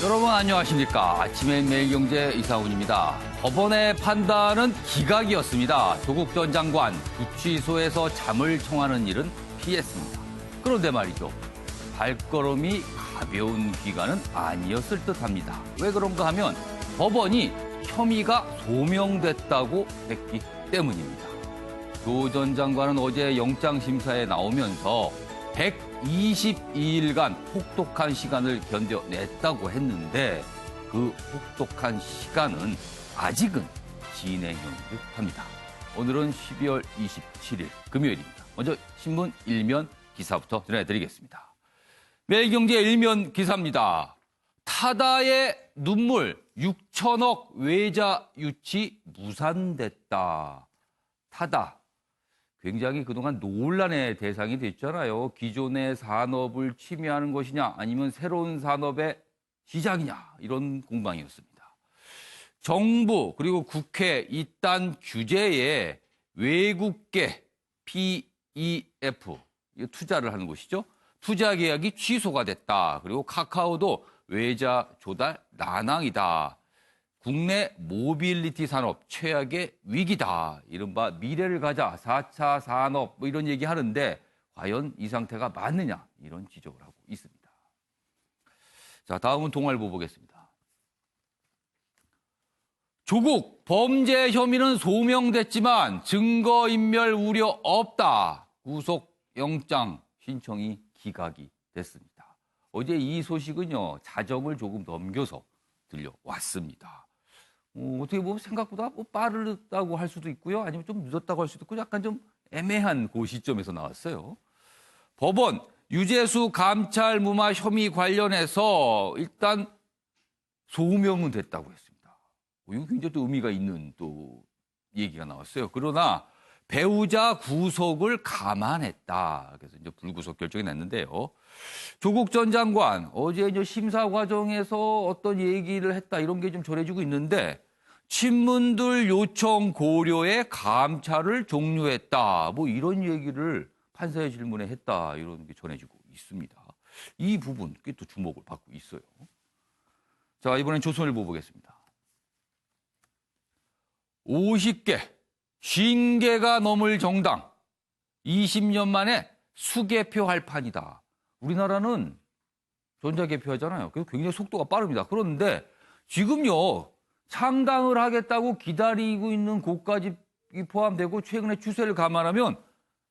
여러분 안녕하십니까. 아침의 매일경제 이상훈입니다. 법원의 판단은 기각이었습니다. 조국 전 장관 구치소에서 잠을 청하는 일은 피했습니다. 그런데 말이죠. 발걸음이 가벼운 기간은 아니었을 듯합니다. 왜 그런가 하면 법원이 혐의가 소명됐다고 했기 때문입니다. 조 전 장관은 어제 영장심사에 나오면서 122일간 혹독한 시간을 견뎌냈다고 했는데 그 혹독한 시간은 아직은 진행형인 듯합니다. 오늘은 12월 27일 금요일입니다. 먼저 신문 일면 기사부터 전해드리겠습니다. 매일경제 일면 기사입니다. 타다의 눈물 6천억 외자 유치 무산됐다. 타다. 굉장히 그동안 논란의 대상이 됐잖아요. 기존의 산업을 침해하는 것이냐 아니면 새로운 산업의 시작이냐 이런 공방이었습니다. 정부 그리고 국회 이딴 규제에 외국계 PEF 투자를 하는 곳이죠. 투자 계약이 취소가 됐다. 그리고 카카오도 외자 조달 난항이다. 국내 모빌리티 산업 최악의 위기다. 이른바 미래를 가자 4차 산업 뭐 이런 얘기 하는데 과연 이 상태가 맞느냐 이런 지적을 하고 있습니다. 자, 다음은 동아일보 보겠습니다. 조국 범죄 혐의는 소명됐지만 증거인멸 우려 없다. 구속영장 신청이 기각이 됐습니다. 어제 이 소식은요. 자정을 조금 넘겨서 들려왔습니다. 어떻게 보면 생각보다 빠르다고 할 수도 있고요. 아니면 좀 늦었다고 할 수도 있고 약간 좀 애매한 그 시점에서 나왔어요. 법원 유재수 감찰 무마 혐의 관련해서 일단 소명은 됐다고 했습니다. 이거 굉장히 또 의미가 있는 또 얘기가 나왔어요. 그러나 배우자 구속을 감안했다. 그래서 이제 불구속 결정이 났는데요. 조국 전 장관 어제 이제 심사 과정에서 어떤 얘기를 했다 이런 게 좀 전해지고 있는데 친문들 요청 고려에 감찰을 종료했다. 뭐 이런 얘기를 판사의 질문에 했다 이런 게 전해지고 있습니다. 이 부분 꽤 또 주목을 받고 있어요. 자, 이번엔 조선일보 보겠습니다. 50개, 50개가 넘을 정당 20년 만에 수개표할 판이다. 우리나라는 전자개표하잖아요. 그래서 굉장히 속도가 빠릅니다. 그런데 지금요. 창당을 하겠다고 기다리고 있는 곳까지 포함되고 최근에 추세를 감안하면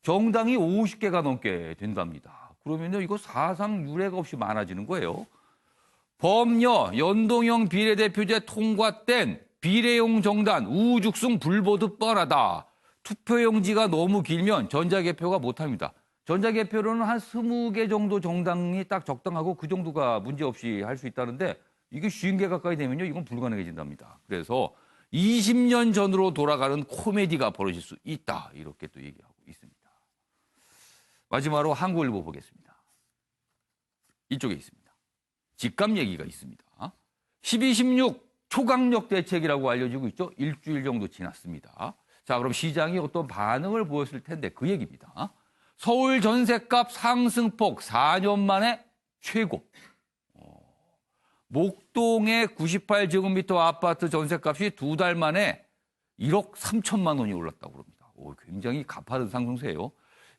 정당이 50개가 넘게 된답니다. 그러면요. 이거 사상 유례가 없이 많아지는 거예요. 범여 연동형 비례대표제 통과된 비례용 정당 우죽순 불보듯 뻔하다. 투표용지가 너무 길면 전자개표가 못합니다. 전자개표로는 한 20개 정도 정당이 딱 적당하고 그 정도가 문제없이 할 수 있다는데 이게 50개 가까이 되면요. 이건 불가능해진답니다. 그래서 20년 전으로 돌아가는 코미디가 벌어질 수 있다. 이렇게 또 얘기하고 있습니다. 마지막으로 한국일보 보겠습니다. 이쪽에 있습니다. 집값 얘기가 있습니다. 12.16 초강력 대책이라고 알려지고 있죠. 일주일 정도 지났습니다. 자, 그럼 시장이 어떤 반응을 보였을 텐데 그 얘기입니다. 서울 전셋값 상승폭 4년 만에 최고. 목동의 98제곱미터 아파트 전셋값이 2달 만에 1억 3천만 원이 올랐다고 합니다. 굉장히 가파른 상승세예요.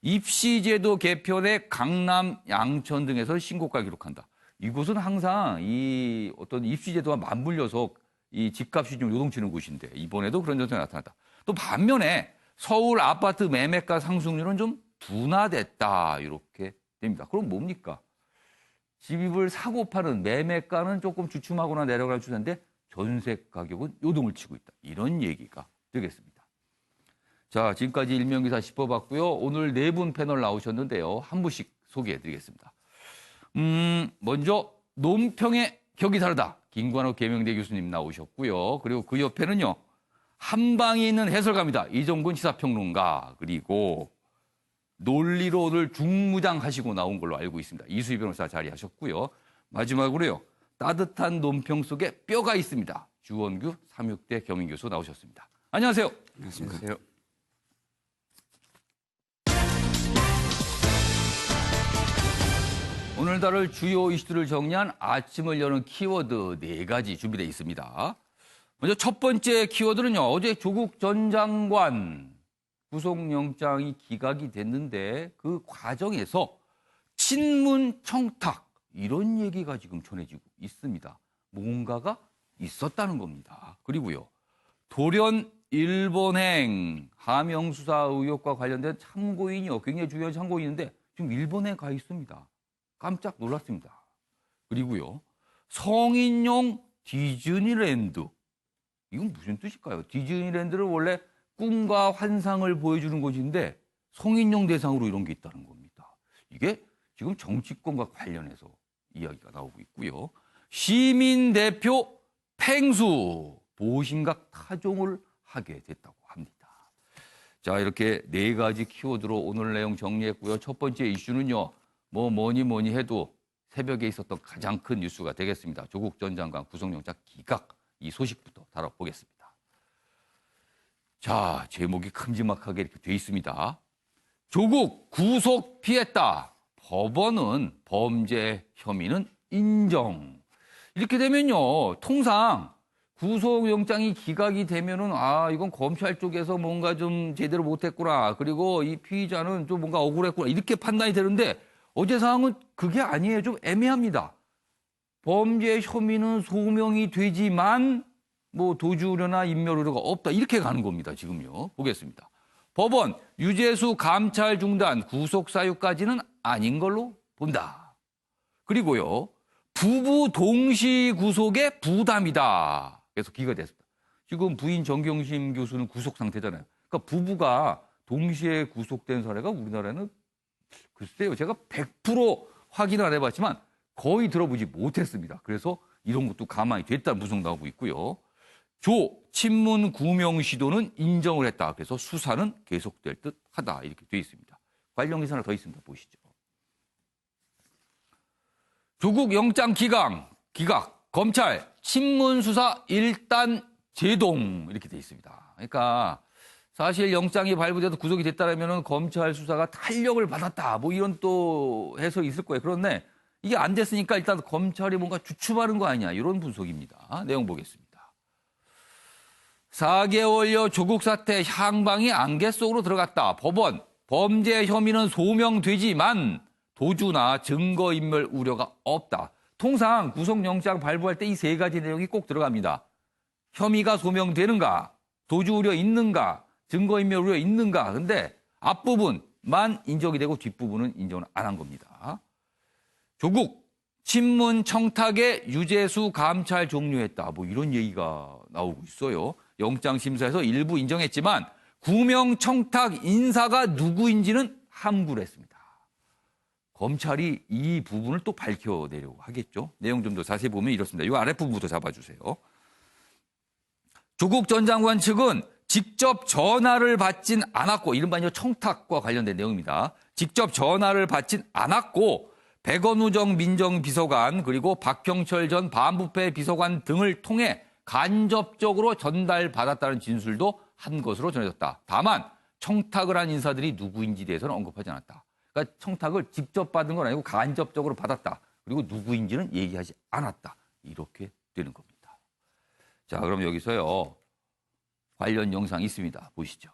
입시제도 개편에 강남, 양천 등에서 신고가 기록한다. 이곳은 항상 이 어떤 입시제도와 맞물려서 이 집값이 좀 요동치는 곳인데 이번에도 그런 현상이 나타났다. 또 반면에 서울 아파트 매매가 상승률은 좀 둔화됐다. 이렇게 됩니다. 그럼 뭡니까? 집을 사고 파는 매매가는 조금 주춤하거나 내려갈 추세인데 전세 가격은 요동을 치고 있다. 이런 얘기가 되겠습니다. 자, 지금까지 일면기사 짚어봤고요. 오늘 4분 패널 나오셨는데요. 한 분씩 소개해드리겠습니다. 먼저 논평의 격이 다르다. 김관욱 계명대 교수님 나오셨고요. 그리고 그 옆에는요. 한방에 있는 해설가입니다. 이종근 시사평론가. 그리고 논리로 오늘 중무장하시고 나온 걸로 알고 있습니다. 이수희 변호사 자리하셨고요. 마지막으로요. 따뜻한 논평 속에 뼈가 있습니다. 주원규 삼육대 겸임교수 나오셨습니다. 안녕하세요. 안녕하세요. 오늘 다룰 주요 이슈들을 정리한 아침을 여는 키워드 4가지 준비되어 있습니다. 먼저 첫 번째 키워드는요. 어제 조국 전 장관 구속영장이 기각이 됐는데 그 과정에서 친문 청탁 이런 얘기가 지금 전해지고 있습니다. 뭔가가 있었다는 겁니다. 그리고요. 돌연 일본행 하명 수사 의혹과 관련된 참고인이요. 굉장히 중요한 참고인인데 지금 일본에 가 있습니다. 깜짝 놀랐습니다. 그리고요. 성인용 디즈니랜드. 이건 무슨 뜻일까요? 디즈니랜드를 원래 꿈과 환상을 보여주는 곳인데 성인용 대상으로 이런 게 있다는 겁니다. 이게 지금 정치권과 관련해서 이야기가 나오고 있고요. 시민대표 팽수 보호심각 타종을 하게 됐다고 합니다. 자, 이렇게 4가지 키워드로 오늘 내용 정리했고요. 첫 번째 이슈는요. 뭐니 해도 새벽에 있었던 가장 큰 뉴스가 되겠습니다. 조국 전 장관 구속영장 기각 이 소식부터 다뤄보겠습니다. 자, 제목이 큼지막하게 이렇게 돼 있습니다. 조국 구속 피했다. 법원은 범죄 혐의는 인정. 이렇게 되면요. 통상 구속영장이 기각이 되면은 이건 검찰 쪽에서 뭔가 좀 제대로 못했구나. 그리고 이 피의자는 좀 뭔가 억울했구나. 이렇게 판단이 되는데 어제 상황은 그게 아니에요. 좀 애매합니다. 범죄 혐의는 소명이 되지만 도주 우려나 인멸 우려가 없다. 이렇게 가는 겁니다. 지금요. 보겠습니다. 법원 유재수 감찰 중단 구속 사유까지는 아닌 걸로 본다. 그리고요. 부부 동시 구속의 부담이다. 그래서 기각이 됐습니다. 지금 부인 정경심 교수는 구속 상태잖아요. 그러니까 부부가 동시에 구속된 사례가 우리나라에는 글쎄요. 제가 100% 확인을 안 해봤지만 거의 들어보지 못했습니다. 그래서 이런 것도 가만히 됐다는 분석 나오고 있고요. 친문 구명 시도는 인정을 했다. 그래서 수사는 계속될 듯하다. 이렇게 돼 있습니다. 관련 기사 하나 더 있습니다. 보시죠. 조국 영장 기각, 검찰 친문 수사 일단 제동 이렇게 돼 있습니다. 그러니까 사실 영장이 발부돼서 구속이 됐다라면 검찰 수사가 탄력을 받았다. 이런 또 해석이 있을 거예요. 그런데 이게 안 됐으니까 일단 검찰이 뭔가 주춤하는 거 아니냐. 이런 분석입니다. 내용 보겠습니다. 4개월여 조국 사태 향방이 안개 속으로 들어갔다. 법원 범죄 혐의는 소명되지만 도주나 증거인멸 우려가 없다. 통상 구속영장 발부할 때 이 3가지 내용이 꼭 들어갑니다. 혐의가 소명되는가, 도주 우려 있는가, 증거인멸 우려 있는가. 근데 앞부분만 인정이 되고 뒷부분은 인정을 안 한 겁니다. 조국 친문 청탁에 유재수 감찰 종료했다. 이런 얘기가 나오고 있어요. 영장심사에서 일부 인정했지만 구명 청탁 인사가 누구인지는 함구를 했습니다. 검찰이 이 부분을 또 밝혀내려고 하겠죠. 내용 좀 더 자세히 보면 이렇습니다. 이 아랫부분부터 잡아주세요. 조국 전 장관 측은 직접 전화를 받진 않았고, 이른바 청탁과 관련된 내용입니다. 직접 전화를 받진 않았고, 백원우정 민정비서관 그리고 박형철 전 반부패 비서관 등을 통해 간접적으로 전달받았다는 진술도 한 것으로 전해졌다. 다만 청탁을 한 인사들이 누구인지 대해서는 언급하지 않았다. 그러니까 청탁을 직접 받은 건 아니고 간접적으로 받았다. 그리고 누구인지는 얘기하지 않았다. 이렇게 되는 겁니다. 자, 그럼 여기서요. 관련 영상 있습니다. 보시죠.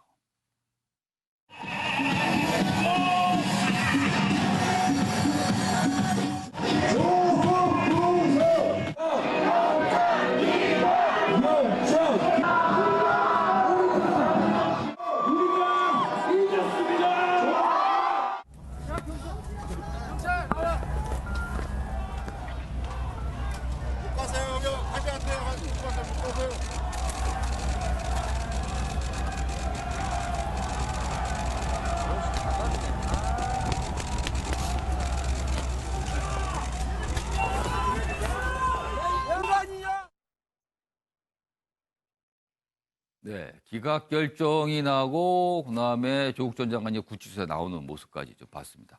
네, 기각 결정이 나고 그다음에 조국 전 장관이 구치소에 나오는 모습까지 좀 봤습니다.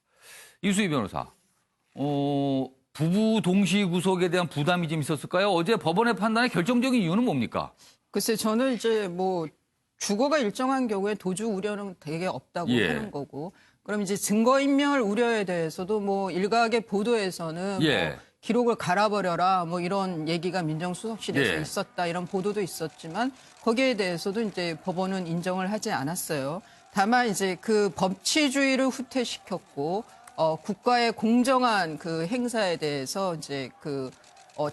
이수희 변호사, 부부 동시 구속에 대한 부담이 좀 있었을까요? 어제 법원의 판단의 결정적인 이유는 뭡니까? 글쎄, 저는 이제 주거가 일정한 경우에 도주 우려는 되게 없다고 하는 거고, 그럼 이제 증거인멸 우려에 대해서도 뭐 일각의 보도에서는 예. 뭐 기록을 갈아버려라 뭐 이런 얘기가 민정수석실에서 예. 있었다 이런 보도도 있었지만 거기에 대해서도 이제 법원은 인정을 하지 않았어요. 다만 이제 그 법치주의를 후퇴시켰고 국가의 공정한 그 행사에 대해서 이제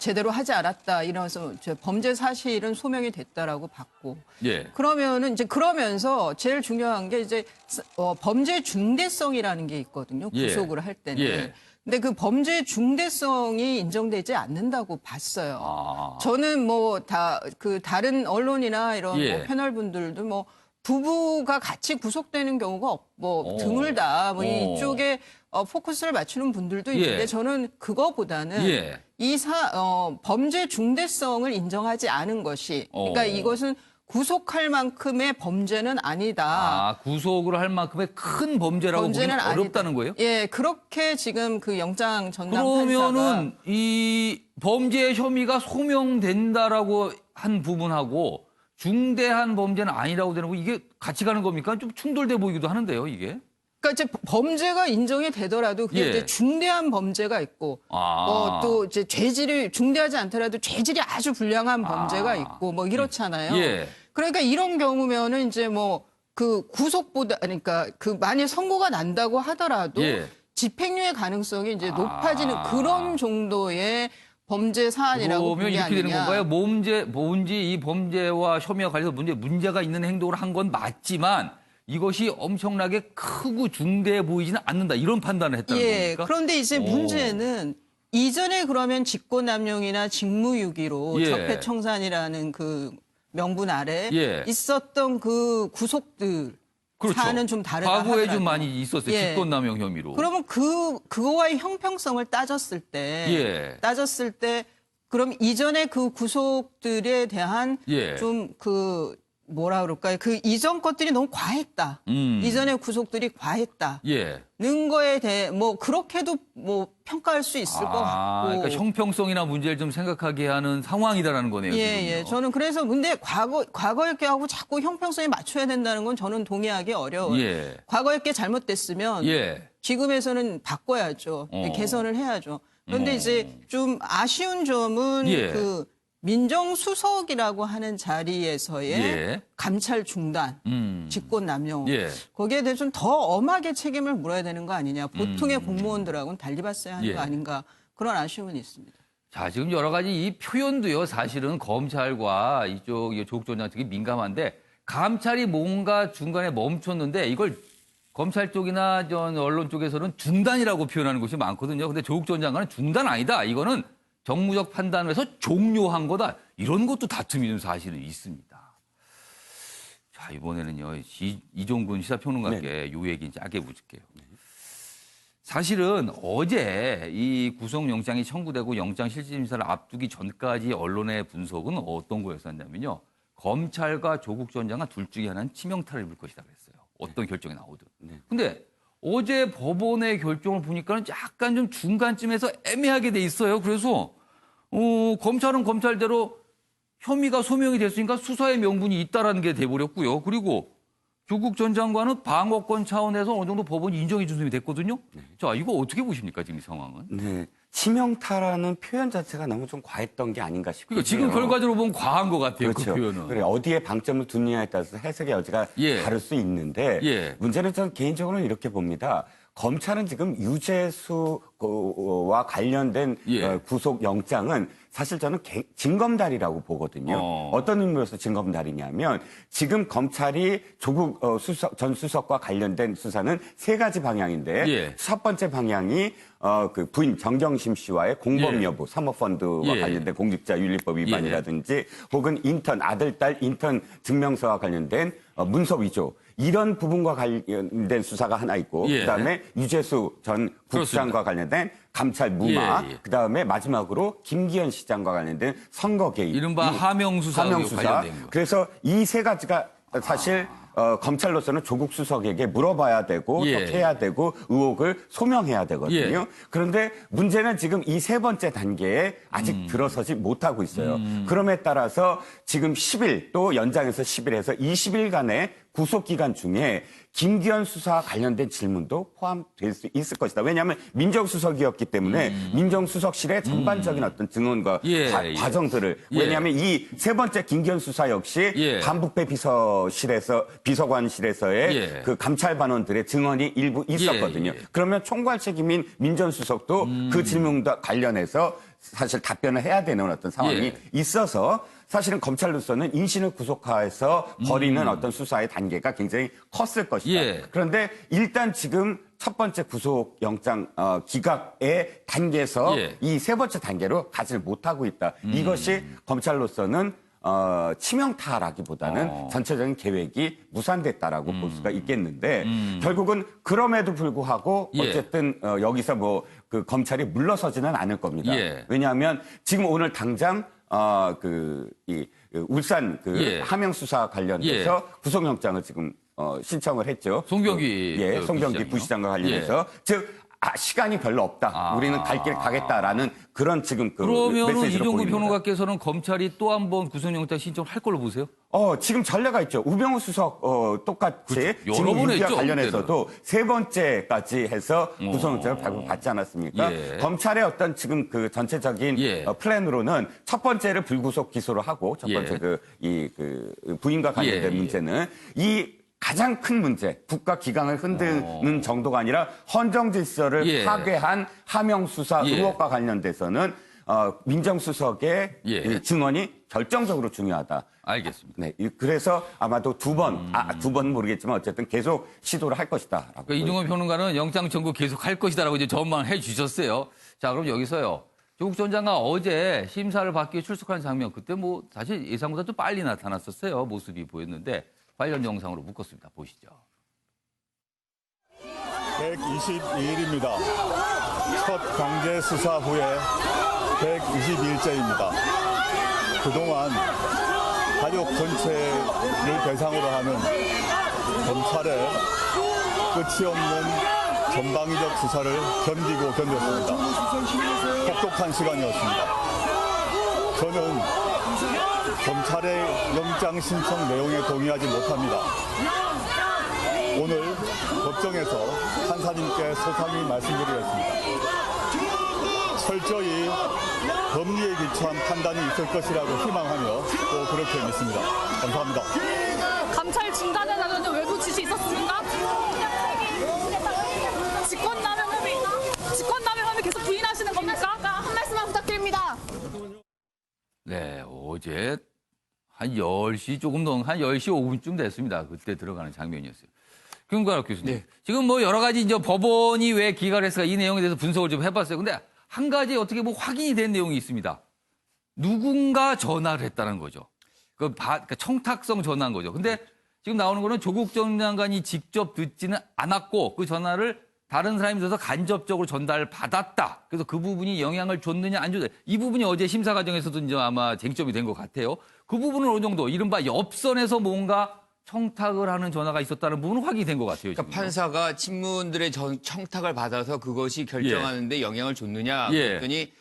제대로 하지 않았다 이러면서 범죄 사실은 소명이 됐다라고 봤고 예. 그러면은 이제 그러면서 제일 중요한 게 이제 범죄 중대성이라는 게 있거든요. 예. 구속을 할 때는. 예. 근데 그 범죄 중대성이 인정되지 않는다고 봤어요. 아. 저는 뭐 다른 언론이나 이런 예. 뭐 패널분들도 뭐 부부가 같이 구속되는 경우가 드물다. 뭐 이쪽에 포커스를 맞추는 분들도 있는데 예. 저는 그거보다는 예. 범죄 중대성을 인정하지 않은 것이 그러니까 이것은 구속할 만큼의 범죄는 아니다. 아, 구속을 할 만큼의 큰 범죄라고 보기는 어렵다는 거예요? 예, 그렇게 지금 그 영장 전담 그러면은 판사가 이 범죄 혐의가 소명된다라고 한 부분하고 중대한 범죄는 아니라고 되는 거 이게 같이 가는 겁니까? 좀 충돌돼 보이기도 하는데요, 이게. 그러니까 이제 범죄가 인정이 되더라도 그게 예. 이제 중대한 범죄가 있고 또 이제 죄질이 중대하지 않더라도 죄질이 아주 불량한 범죄가 있고 뭐 이렇잖아요. 예. 그러니까 이런 경우면은 이제 뭐 그 구속보다 그러니까 그 만약 선고가 난다고 하더라도 예. 집행유예 가능성이 이제 높아지는 그런 정도의 범죄 사안이라고 그러면 보는 게 이렇게 되는 아니냐. 건가요? 뭔지 이 범죄와 혐의와 관련해서 문제가 있는 행동을 한 건 맞지만 이것이 엄청나게 크고 중대해 보이지는 않는다. 이런 판단을 했다는 겁니까? 그런데 이제 문제는 이전에 그러면 직권남용이나 직무유기로 예. 적폐청산이라는 그 명분 아래 예. 있었던 그 구속들 그렇죠. 사안은 좀 다르다 과거에 하더라도. 좀 많이 있었어요. 예. 직권남용 혐의로. 그러면 그거와의 형평성을 따졌을 때 그럼 이전에 그 구속들에 대한 예. 좀 뭐라 그럴까요? 그 이전 것들이 너무 과했다. 이전의 구속들이 과했다. 예. 는 거에 대해 뭐 그렇게도 뭐 평가할 수 있을 것 같고. 그러니까 형평성이나 문제를 좀 생각하게 하는 상황이다라는 거네요. 예. 저는 그래서 근데 과거의 게하고 자꾸 형평성에 맞춰야 된다는 건 저는 동의하기 어려워요. 예. 과거의 게 잘못됐으면 예. 지금에서는 바꿔야죠. 개선을 해야죠. 그런데 이제 좀 아쉬운 점은 예. 그 민정수석이라고 하는 자리에서의 예. 감찰 중단, 직권남용 예. 거기에 대해서 좀 더 엄하게 책임을 물어야 되는 거 아니냐. 보통의 공무원들하고는 달리 봤어야 하는 예. 거 아닌가. 그런 아쉬움은 있습니다. 자, 지금 여러 가지 이 표현도요, 사실은 검찰과 이쪽 조국 전 장관 측이 민감한데, 감찰이 뭔가 중간에 멈췄는데, 이걸 검찰 쪽이나 언론 쪽에서는 중단이라고 표현하는 것이 많거든요. 근데 조국 전 장관은 중단 아니다. 이거는 정무적 판단을 해서 종료한 거다. 이런 것도 다툼이 좀 사실은 있습니다. 자, 이번에는요, 이종근 시사평론가께 요 얘기 짧게 묻을게요. 사실은 어제 이 구속영장이 청구되고 영장실질심사를 앞두기 전까지 언론의 분석은 어떤 거였었냐면요. 검찰과 조국 전 장관 둘 중에 하나는 치명타를 입을 것이다 그랬어요. 어떤 결정이 나오든. 근데 어제 법원의 결정을 보니까 약간 좀 중간쯤에서 애매하게 돼 있어요. 그래서 검찰은 검찰대로 혐의가 소명이 됐으니까 수사의 명분이 있다라는 게 돼버렸고요. 그리고 조국 전 장관은 방어권 차원에서 어느 정도 법원이 인정해 준 셈이 됐거든요. 자, 이거 어떻게 보십니까, 지금 이 상황은? 네. 치명타라는 표현 자체가 너무 좀 과했던 게 아닌가 싶어요. 그러니까 지금 결과적으로 보면 과한 것 같아요, 그렇죠. 그 표현은. 그래, 어디에 방점을 두느냐에 따라서 해석의 여지가 예. 다를 수 있는데 예. 문제는 저는 개인적으로는 이렇게 봅니다. 검찰은 지금 유죄수와 관련된 예. 구속 영장은 사실 저는 징검다리라고 보거든요. 어떤 의미로서 징검다리냐면 지금 검찰이 조국 전 수석과 관련된 수사는 세 가지 방향인데 예. 첫 번째 방향이 그 부인 정경심 씨와의 공범 여부, 사모펀드와 예. 관련된 공직자윤리법 위반이라든지 혹은 아들, 딸 인턴 증명서와 관련된 문서 위조 이런 부분과 관련된 수사가 하나 있고 예. 그다음에 유재수 전 국장과 관련된 감찰 무마 예. 그다음에 마지막으로 김기현 시장과 관련된 선거 개입 이른바 하명수사. 관련된 거. 그래서 이 세 가지가 사실 검찰로서는 조국 수석에게 물어봐야 되고 예. 또 해야 되고 의혹을 소명해야 되거든요. 예. 그런데 문제는 지금 이 세 번째 단계에 아직 들어서지 못하고 있어요. 그럼에 따라서 지금 10일 또 연장해서 10일에서 20일간의 구속 기간 중에 김기현 수사와 관련된 질문도 포함될 수 있을 것이다. 왜냐하면 민정수석이었기 때문에 민정수석실의 전반적인 어떤 증언과 과정들을 왜냐하면 이 세 번째 김기현 수사 역시 반부패 비서관실에서의 그 감찰 반원들의 증언이 일부 있었거든요. 그러면 총괄 책임인 민정수석도 그 질문과 관련해서 사실 답변을 해야 되는 어떤 상황이 있어서 사실은 검찰로서는 인신을 구속화해서 벌이는 어떤 수사의 단계가 굉장히 컸을 것이다. 그런데 일단 지금 첫 번째 구속영장 기각의 단계에서 이 세 번째 단계로 가지를 못하고 있다. 이것이 검찰로서는 치명타라기보다는 전체적인 계획이 무산됐다라고 볼 수가 있겠는데 결국은 그럼에도 불구하고 어쨌든 여기서 뭐 그 검찰이 물러서지는 않을 겁니다. 왜냐하면 지금 오늘 당장 울산 하명 수사 관련해서 구속영장을 지금 신청을 했죠. 송병기 송병기 부시장과 관련해서 즉 시간이 별로 없다. 우리는 갈 길 가겠다라는 그런 지금 그러면 메시지로 이종구 보입니다. 평론가께서는 검찰이 또 한 번 구속영장 신청을 할 걸로 보세요? 지금 전례가 있죠. 우병우 수석 똑같이 그렇죠. 여러 지금 번 윤기와 했죠, 관련해서도 세 번째까지 해서 구속영장을 발부받지 않았습니까? 검찰의 어떤 지금 그 전체적인 플랜으로는 첫 번째를 불구속 기소를 하고 첫 번째 부인과 관련된 문제는 이 가장 큰 문제, 국가 기강을 흔드는 정도가 아니라 헌정 질서를 파괴한 하명 수사 의혹과 관련돼서는 민정수석의 증언이 결정적으로 중요하다. 알겠습니다. 네, 그래서 아마도 두 번은 모르겠지만 어쨌든 계속 시도를 할 것이다. 그러니까 이종원 평론가는 영장 청구 계속 할 것이다라고 이제 전망해 주셨어요. 자, 그럼 여기서요. 조국 전 장관 어제 심사를 받기 위해 출석한 장면, 그때 뭐 사실 예상보다 좀 빨리 나타났었어요. 모습이 보였는데 관련 영상으로 묶었습니다. 보시죠. 122일입니다. 첫 강제 수사 후에 122일째입니다. 그동안 가족 전체를 대상으로 하는 검찰의 끝이 없는 전방위적 수사를 견디고 견뎠습니다. 혹독한 시간이었습니다. 저는 검찰의 영장 신청 내용에 동의하지 못합니다. 오늘 법정에서 판사님께 소상히 말씀드리겠습니다. 철저히 법리에 기초한 판단이 있을 것이라고 희망하며 또 그렇게 믿습니다. 감사합니다. 감찰 중단해달라는 외부 지시 있었습니까? 직권남용을 계속 부인하시는 겁니까? 한 말씀만 부탁드립니다. 네, 어제 한 10시 조금 넘은 한 10시 5분쯤 됐습니다. 그때 들어가는 장면이었어요. 김광석 교수님. 지금 뭐 여러 가지 이제 법원이 왜 기각을 했을까 이 내용에 대해서 분석을 좀 해봤어요. 근데 한 가지 어떻게 뭐 확인이 된 내용이 있습니다. 누군가 전화를 했다는 거죠. 그러니까 청탁성 전화인 거죠. 근데 지금 나오는 거는 조국 전 장관이 직접 듣지는 않았고 그 전화를 다른 사람이 줘서 간접적으로 전달받았다. 그래서 그 부분이 영향을 줬느냐 안 줬느냐. 이 부분이 어제 심사 과정에서도 이제 아마 쟁점이 된 것 같아요. 그 부분은 어느 정도 이른바 옆선에서 뭔가 청탁을 하는 전화가 있었다는 부분은 확인이 된 것 같아요. 그러니까 판사가 친문들의 청탁을 받아서 그것이 결정하는데 영향을 줬느냐 그랬더니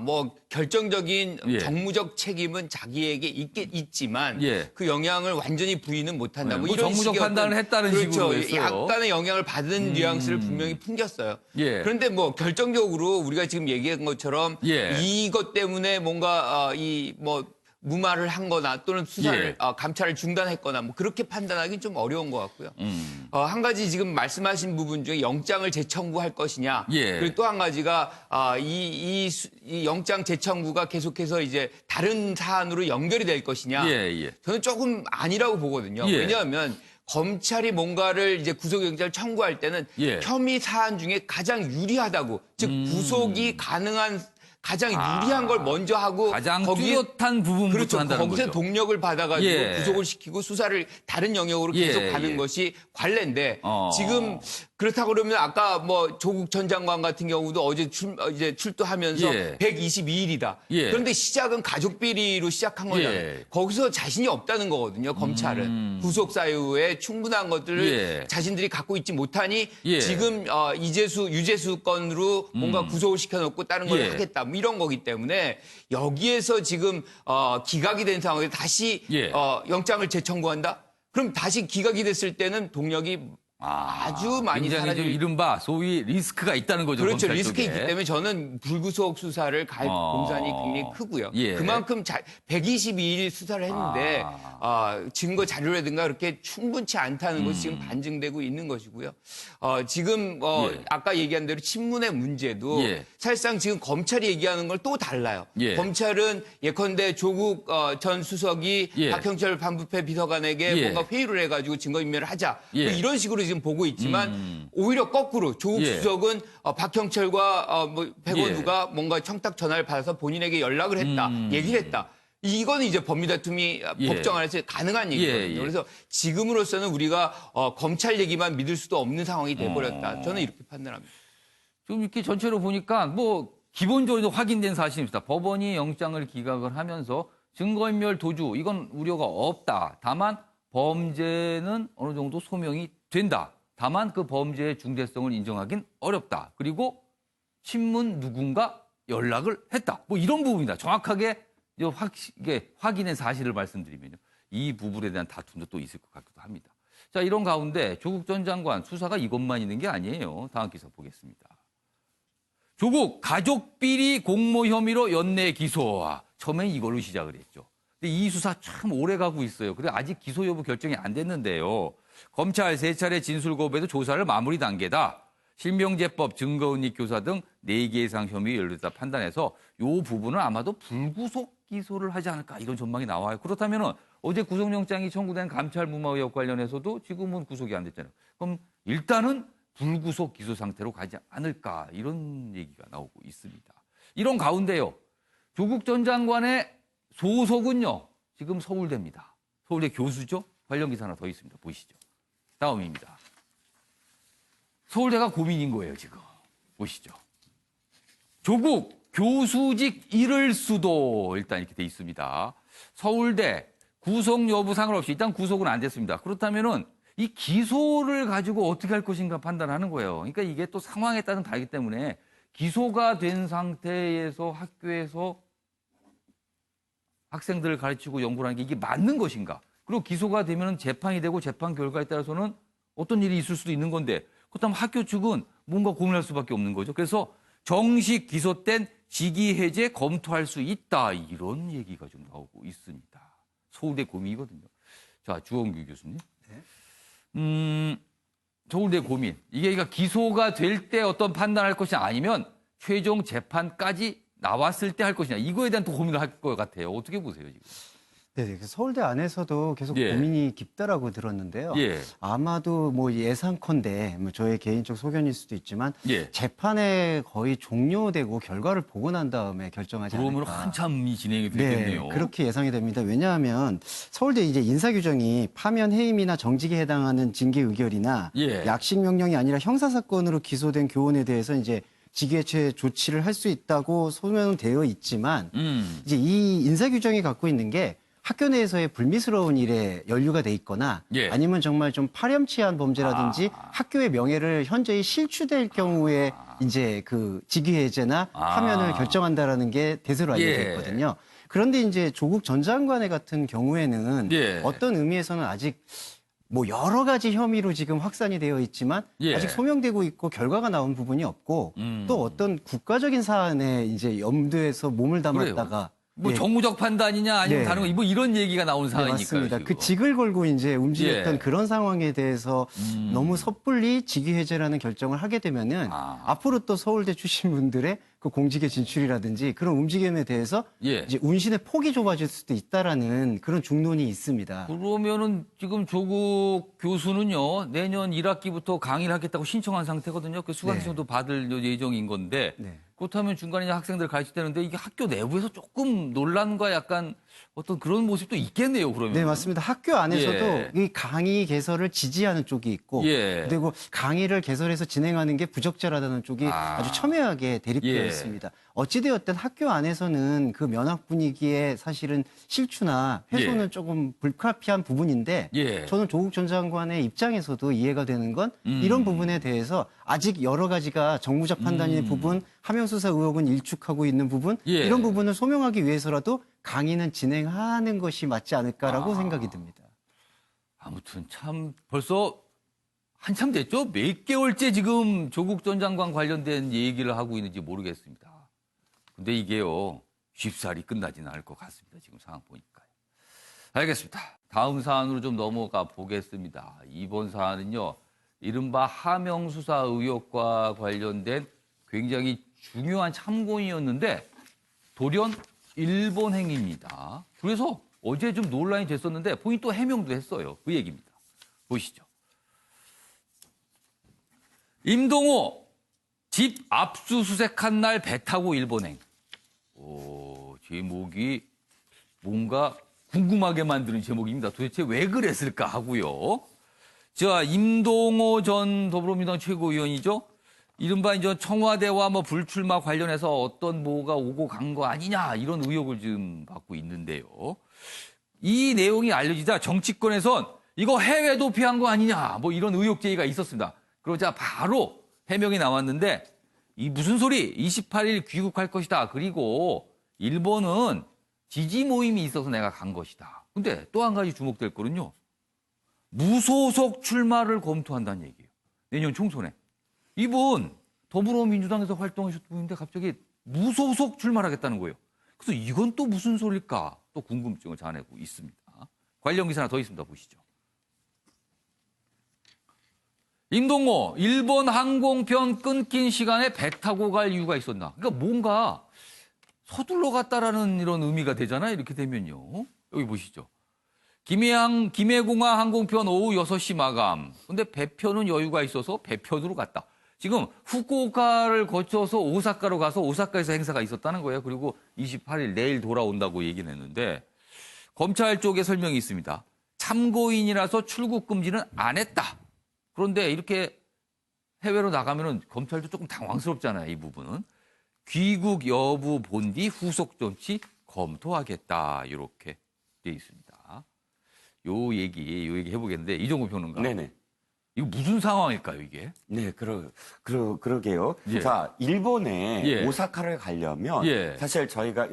뭐 결정적인 정무적 책임은 자기에게 있지만 그 영향을 완전히 부인은 못한다. 뭐 이런 정무적 판단을 했다는 식으로 했어요. 약간의 영향을 받은 뉘앙스를 분명히 풍겼어요. 그런데 뭐 결정적으로 우리가 지금 얘기한 것처럼 이것 때문에 뭔가 무마를 한 거나 또는 수사를 감찰을 중단했거나 뭐 그렇게 판단하기는 좀 어려운 것 같고요. 한 가지 지금 말씀하신 부분 중에 영장을 재청구할 것이냐 그리고 또 한 가지가 이 영장 재청구가 계속해서 이제 다른 사안으로 연결이 될 것이냐 저는 조금 아니라고 보거든요. 왜냐하면 검찰이 뭔가를 이제 구속영장을 청구할 때는 혐의 사안 중에 가장 유리하다고 즉 구속이 가능한 가장 유리한 걸 먼저 하고 가장 뚜렷한 부분부터 그렇죠. 한다는 거기서 거죠. 동력을 받아가지고 구속을 시키고 수사를 다른 영역으로 계속 가는 것이 관례인데 지금 그렇다고 그러면 아까 뭐 조국 전 장관 같은 경우도 어제 이제 출두하면서 122일이다. 그런데 시작은 가족 비리로 시작한 거잖아요. 거기서 자신이 없다는 거거든요. 검찰은 구속 사유에 충분한 것들을 자신들이 갖고 있지 못하니 지금 유재수 건으로 뭔가 구속을 시켜놓고 다른 걸 하겠다. 뭐 이런 거기 때문에 여기에서 지금 기각이 된 상황에서 다시 영장을 재청구한다? 그럼 다시 기각이 됐을 때는 동력이 아주 많이 굉장히 좀 사라질 이른바 소위 리스크가 있다는 거죠. 그렇죠. 검찰 리스크가 쪽에. 있기 때문에 저는 불구속 수사를 갈 공산이 굉장히 크고요. 예. 그만큼 122일 수사를 했는데 증거 자료라든가 그렇게 충분치 않다는 것이 지금 반증되고 있는 것이고요. 지금 예. 아까 얘기한 대로 친문의 문제도 예. 사실상 지금 검찰이 얘기하는 걸 또 달라요. 예. 검찰은 예컨대 조국 전 수석이 예. 박형철 반부패 비서관에게 예. 뭔가 회유를 해가지고 증거인멸을 하자. 예. 뭐 이런 식으로 지금 보고 있지만 오히려 거꾸로 조국 예. 수석은 박형철과 백원우가 예. 뭔가 청탁 전화를 받아서 본인에게 연락을 했다, 얘기를 했다. 이거는 이제 법리다툼이 예. 법정 안에서 가능한 얘기거든요. 예, 예. 그래서 지금으로서는 우리가 검찰 얘기만 믿을 수도 없는 상황이 돼버렸다. 저는 이렇게 판단합니다. 좀 이렇게 전체로 보니까 뭐 기본적으로 확인된 사실입니다. 법원이 영장을 기각을 하면서 증거인멸 도주 이건 우려가 없다. 다만 범죄는 어느 정도 소명이 된다. 다만 그 범죄의 중대성을 인정하긴 어렵다. 그리고 친문 누군가 연락을 했다. 뭐 이런 부분이다. 정확하게 확인의 사실을 말씀드리면요. 이 부분에 대한 다툼도 또 있을 것 같기도 합니다. 자, 이런 가운데 조국 전 장관 수사가 이것만 있는 게 아니에요. 다음 기사 보겠습니다. 조국 가족 비리 공모 혐의로 연내 기소. 처음엔 이걸로 시작을 했죠. 근데 이 수사 참 오래 가고 있어요. 그래 아직 기소 여부 결정이 안 됐는데요. 검찰 3차례 진술 거부에도 조사를 마무리 단계다. 실명제법, 증거은닉 교사 등 4개 이상 혐의 연루됐다 판단해서 이 부분은 아마도 불구속 기소를 하지 않을까 이런 전망이 나와요. 그렇다면 어제 구속영장이 청구된 감찰 무마 의혹 관련해서도 지금은 구속이 안 됐잖아요. 그럼 일단은 불구속 기소 상태로 가지 않을까 이런 얘기가 나오고 있습니다. 이런 가운데요. 조국 전 장관의 소속은요. 지금 서울대입니다. 서울대 교수죠. 관련 기사 하나 더 있습니다. 보시죠. 다음입니다. 서울대가 고민인 거예요. 지금. 보시죠. 조국 교수직 잃을 수도 일단 이렇게 돼 있습니다. 서울대 구속 여부 상관없이 일단 구속은 안 됐습니다. 그렇다면은 이 기소를 가지고 어떻게 할 것인가 판단하는 거예요. 그러니까 이게 또 상황에 따른 다르기 때문에 기소가 된 상태에서 학교에서 학생들을 가르치고 연구를 하는 게 이게 맞는 것인가. 그리고 기소가 되면 재판이 되고 재판 결과에 따라서는 어떤 일이 있을 수도 있는 건데 그렇다면 학교 측은 뭔가 고민할 수밖에 없는 거죠. 그래서 정식 기소된 직위 해제 검토할 수 있다. 이런 얘기가 좀 나오고 있습니다. 서울대 고민이거든요. 자, 주원규 교수님. 서울대 고민. 이게 그러니까 기소가 될 때 어떤 판단할 것이 아니면 최종 재판까지 나왔을 때 할 것이냐. 이거에 대한 또 고민을 할 것 같아요. 어떻게 보세요, 지금? 네, 서울대 안에서도 계속 예. 고민이 깊다라고 들었는데요. 예. 아마도 뭐 예상컨대 뭐 저의 개인적 소견일 수도 있지만 예. 재판에 거의 종료되고 결과를 보고 난 다음에 결정하지 그러면 않을까. 한참이 진행이 되겠네요. 네, 그렇게 예상이 됩니다. 왜냐하면 서울대 이제 인사 규정이 파면 해임이나 정직에 해당하는 징계 의결이나 예. 약식 명령이 아니라 형사 사건으로 기소된 교원에 대해서 이제 직위해체 조치를 할 수 있다고 소명되어 있지만 이제 이 인사 규정이 갖고 있는 게 학교 내에서의 불미스러운 일에 연루가 돼 있거나 예. 아니면 정말 좀 파렴치한 범죄라든지 학교의 명예를 현저히 실추될 경우에 이제 그 직위해제나 파면을 결정한다라는 게 대세로 알려져 예. 있거든요. 그런데 이제 조국 전 장관의 같은 경우에는 예. 어떤 의미에서는 아직 뭐 여러 가지 혐의로 지금 확산이 되어 있지만 예. 아직 소명되고 있고 결과가 나온 부분이 없고 또 어떤 국가적인 사안에 이제 염두에서 몸을 담았다가 뭐 예. 정무적 판단이냐 아니면 네. 다른 거 뭐 이런 얘기가 나오는 네, 상황이니까요. 맞습니다. 지금. 그 직을 걸고 이제 움직였던 예. 그런 상황에 대해서 너무 섣불리 직위 해제라는 결정을 하게 되면은 앞으로 또 서울대 출신 분들의 그 공직의 진출이라든지 그런 움직임에 대해서 예. 이제 운신의 폭이 좁아질 수도 있다라는 그런 중론이 있습니다. 그러면은 지금 조국 교수는요 내년 1학기부터 강의를 하겠다고 신청한 상태거든요. 그 수강 신청도 받을 예정인 건데 네. 그렇다면 중간에 이제 학생들 가르칠 때는데 이게 학교 내부에서 조금 논란과 약간 어떤 그런 모습도 있겠네요. 그러면. 네, 맞습니다. 학교 안에서도 예. 이 강의 개설을 지지하는 쪽이 있고 예. 그리고 강의를 개설해서 진행하는 게 부적절하다는 쪽이 아주 첨예하게 대립되어 예. 있습니다. 어찌되었든 학교 안에서는 그 면학 분위기에 사실은 실추나 훼손은 예. 조금 불가피한 부분인데 예. 저는 조국 전 장관의 입장에서도 이해가 되는 건 이런 부분에 대해서 아직 여러 가지가 정무적 판단의 부분, 함영수사 의혹은 일축하고 있는 부분 예. 이런 부분을 소명하기 위해서라도 강의는 진행하는 것이 맞지 않을까라고 생각이 듭니다. 아무튼 참 벌써 한참 됐죠? 몇 개월째 지금 조국 전 장관 관련된 얘기를 하고 있는지 모르겠습니다. 근데 이게요, 쉽사리 끝나지는 않을 것 같습니다. 지금 상황 보니까요. 알겠습니다. 다음 사안으로 좀 넘어가 보겠습니다. 이번 사안은요, 이른바 하명 수사 의혹과 관련된 굉장히 중요한 참고인이었는데 돌연 일본 행위입니다. 그래서 어제 좀 논란이 됐었는데 본인 또 해명도 했어요. 그 얘기입니다. 보시죠. 임동호 집 압수수색한 날 배 타고 일본행. 제목이 뭔가 궁금하게 만드는 제목입니다. 도대체 왜 그랬을까 하고요. 자, 임동호 전 더불어민주당 최고위원이죠. 이른바 이제 청와대와 뭐 불출마 관련해서 어떤 뭐가 오고 간 거 아니냐 이런 의혹을 지금 받고 있는데요. 이 내용이 알려지자 정치권에선 이거 해외 도피한 거 아니냐 뭐 이런 의혹 제기가 있었습니다. 그러자 바로 해명이 나왔는데 이 무슨 소리 28일 귀국할 것이다. 그리고 일본은 지지 모임이 있어서 내가 간 것이다. 근데 또 한 가지 주목될 거는요. 무소속 출마를 검토한다는 얘기예요. 내년 총선에. 이분 더불어민주당에서 활동하셨던 분인데 갑자기 무소속 출마를 하겠다는 거예요. 그래서 이건 또 무슨 소리일까? 또 궁금증을 자아내고 있습니다. 관련 기사 하나 더 있습니다. 보시죠. 임동호, 일본 항공편 끊긴 시간에 배 타고 갈 이유가 있었나? 그러니까 뭔가 서둘러 갔다라는 이런 의미가 되잖아요. 이렇게 되면요. 여기 보시죠. 김해공항 항공편 오후 6시 마감. 근데 배편은 여유가 있어서 배편으로 갔다. 지금 후쿠오카를 거쳐서 오사카로 가서 오사카에서 행사가 있었다는 거예요. 그리고 28일 내일 돌아온다고 얘기는 했는데 검찰 쪽에 설명이 있습니다. 참고인이라서 출국 금지는 안 했다. 그런데 이렇게 해외로 나가면은 검찰도 조금 당황스럽잖아요. 이 부분은. 귀국 여부 본 뒤 후속 조치 검토하겠다. 이렇게 돼 있습니다. 요 얘기 해보겠는데 이종구 평론가. 네네. 이거 무슨 상황일까요, 이게? 네, 그러게요. 예. 자, 일본에 예. 오사카를 가려면 예. 사실 저희가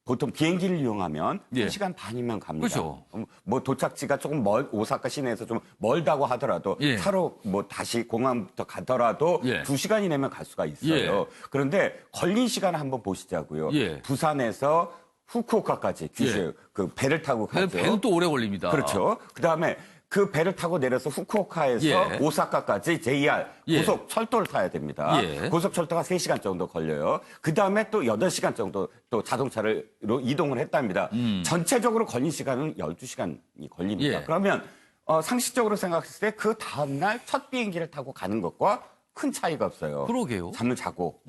보통 비행기를 이용하면 예. 1시간 반이면 갑니다. 그렇죠. 뭐 도착지가 조금 오사카 시내에서 좀 멀다고 하더라도 예. 차로 뭐 다시 공항부터 가더라도 예. 2시간이 내면 갈 수가 있어요. 예. 그런데 걸린 시간을 한번 보시자고요. 예. 부산에서 후쿠오카까지 귀슈 예. 그 배를 타고 가죠. 배는 또 오래 걸립니다. 그렇죠. 그다음에 그 배를 타고 내려서 후쿠오카에서 예. 오사카까지 JR 예. 고속 철도를 타야 됩니다. 예. 고속 철도가 3시간 정도 걸려요. 그다음에 또 8시간 정도 또 자동차로 이동을 했답니다. 전체적으로 걸린 시간은 12시간이 걸립니다. 예. 그러면 상식적으로 생각했을 때 그 다음 날 첫 비행기를 타고 가는 것과 큰 차이가 없어요. 그러게요. 잠을 자고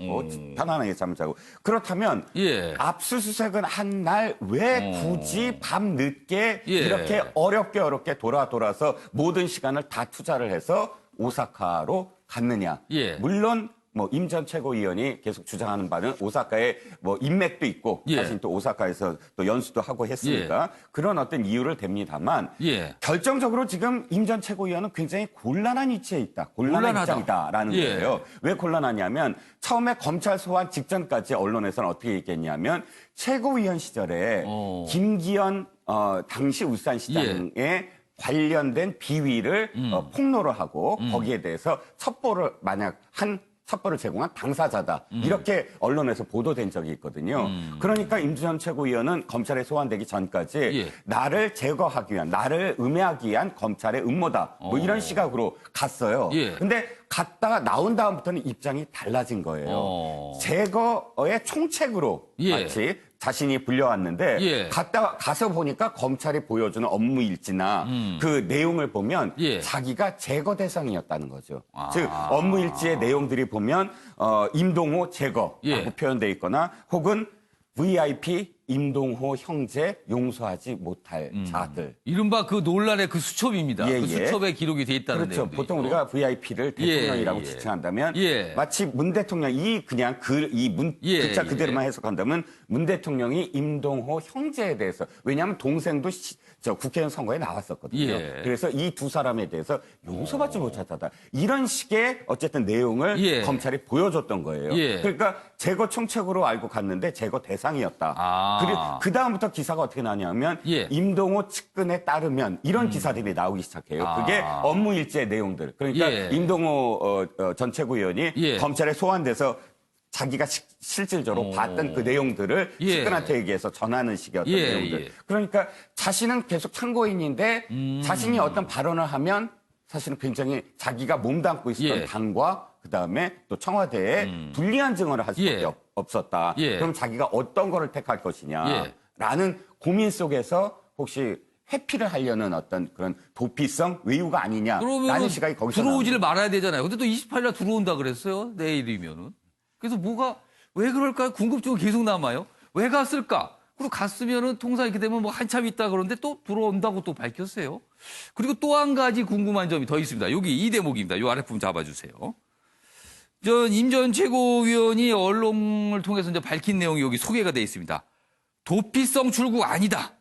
편안하게 잠을 자고 그렇다면 예. 압수수색은 한 날 왜 굳이 밤 늦게 예. 이렇게 어렵게 돌아서 모든 시간을 다 투자를 해서 오사카로 갔느냐? 예. 물론 뭐 임 전 최고위원이 계속 주장하는 바는 오사카에 뭐 인맥도 있고 예. 사실 또 오사카에서 또 연수도 하고 했으니까 그런 어떤 이유를 댑니다만 예. 결정적으로 지금 임 전 최고위원은 굉장히 곤란한 위치에 있다. 곤란한 곤란하다. 입장이다라는 예. 거예요. 왜 곤란하냐면 처음에 검찰 소환 직전까지 언론에서는 어떻게 얘기했냐면 최고위원 시절에 김기현 당시 울산시장에 관련된 비위를 폭로를 하고 거기에 대해서 첩보를 첩보를 제공한 당사자다. 이렇게 언론에서 보도된 적이 있거든요. 그러니까 임주현 최고위원은 검찰에 소환되기 전까지 예. 나를 제거하기 위한, 나를 음해하기 위한 검찰의 음모다. 뭐 이런 시각으로 갔어요. 예. 근데 갔다가 나온 다음부터는 입장이 달라진 거예요. 제거의 총책으로 예. 마치 자신이 불려왔는데 예. 가서 보니까 검찰이 보여주는 업무 일지나 그 내용을 보면 예. 자기가 제거 대상이었다는 거죠. 즉 업무 일지의 내용들이 보면 임동호 제거라고 예. 표현돼 있거나 혹은 VIP 임동호 형제 용서하지 못할 자들. 이른바 그 논란의 그 수첩입니다. 예, 그 예. 수첩에 기록이 돼 있다는 그렇죠. 내용도 보통 있고. 우리가 VIP를 대통령이라고 예. 지칭한다면 예. 마치 문 대통령이 그냥 예, 글자 예. 그대로만 해석한다면 문 대통령이 임동호 형제에 대해서 왜냐하면 동생도 국회의원 선거에 나왔었거든요. 예. 그래서 이 두 사람에 대해서 용서받지 못하다. 이런 식의 어쨌든 내용을 예. 검찰이 보여줬던 거예요. 예. 그러니까 제거 총책으로 알고 갔는데 제거 대상이었다. 그 다음부터 기사가 어떻게 나냐면 예. 임동호 측근에 따르면 이런 기사들이 나오기 시작해요. 그게 업무 일지의 내용들. 그러니까 예. 임동호 전 최고위원이 예. 검찰에 소환돼서 자기가 실질적으로 봤던 그 내용들을 예. 측근한테 얘기해서 전하는 식의 어떤 예, 내용들. 예. 그러니까 자신은 계속 참고인인데 자신이 어떤 발언을 하면 사실은 굉장히 자기가 몸담고 있었던 예. 당과 그다음에 또 청와대에 불리한 증언을 할 수밖에 예. 없었다. 예. 그럼 자기가 어떤 거를 택할 예. 것이냐라는 고민 속에서 혹시 회피를 하려는 어떤 그런 도피성 외유가 아니냐라는 그러면 시각이 거기서 들어오지를 나오는 말아야 되잖아요. 근데 또 28일날 들어온다 그랬어요. 내일이면은. 그래서 뭐가 왜 그럴까 궁금증이 계속 남아요. 왜 갔을까? 그리고 갔으면은 통상 이렇게 되면 뭐 한참 있다 그러는데 또 들어온다고 또 밝혔어요. 그리고 또 한 가지 궁금한 점이 더 있습니다. 여기 이 대목입니다. 이 아랫부분 잡아주세요. 임 전 최고위원이 언론을 통해서 이제 밝힌 내용이 여기 소개가 되어 있습니다. 도피성 출국 아니다.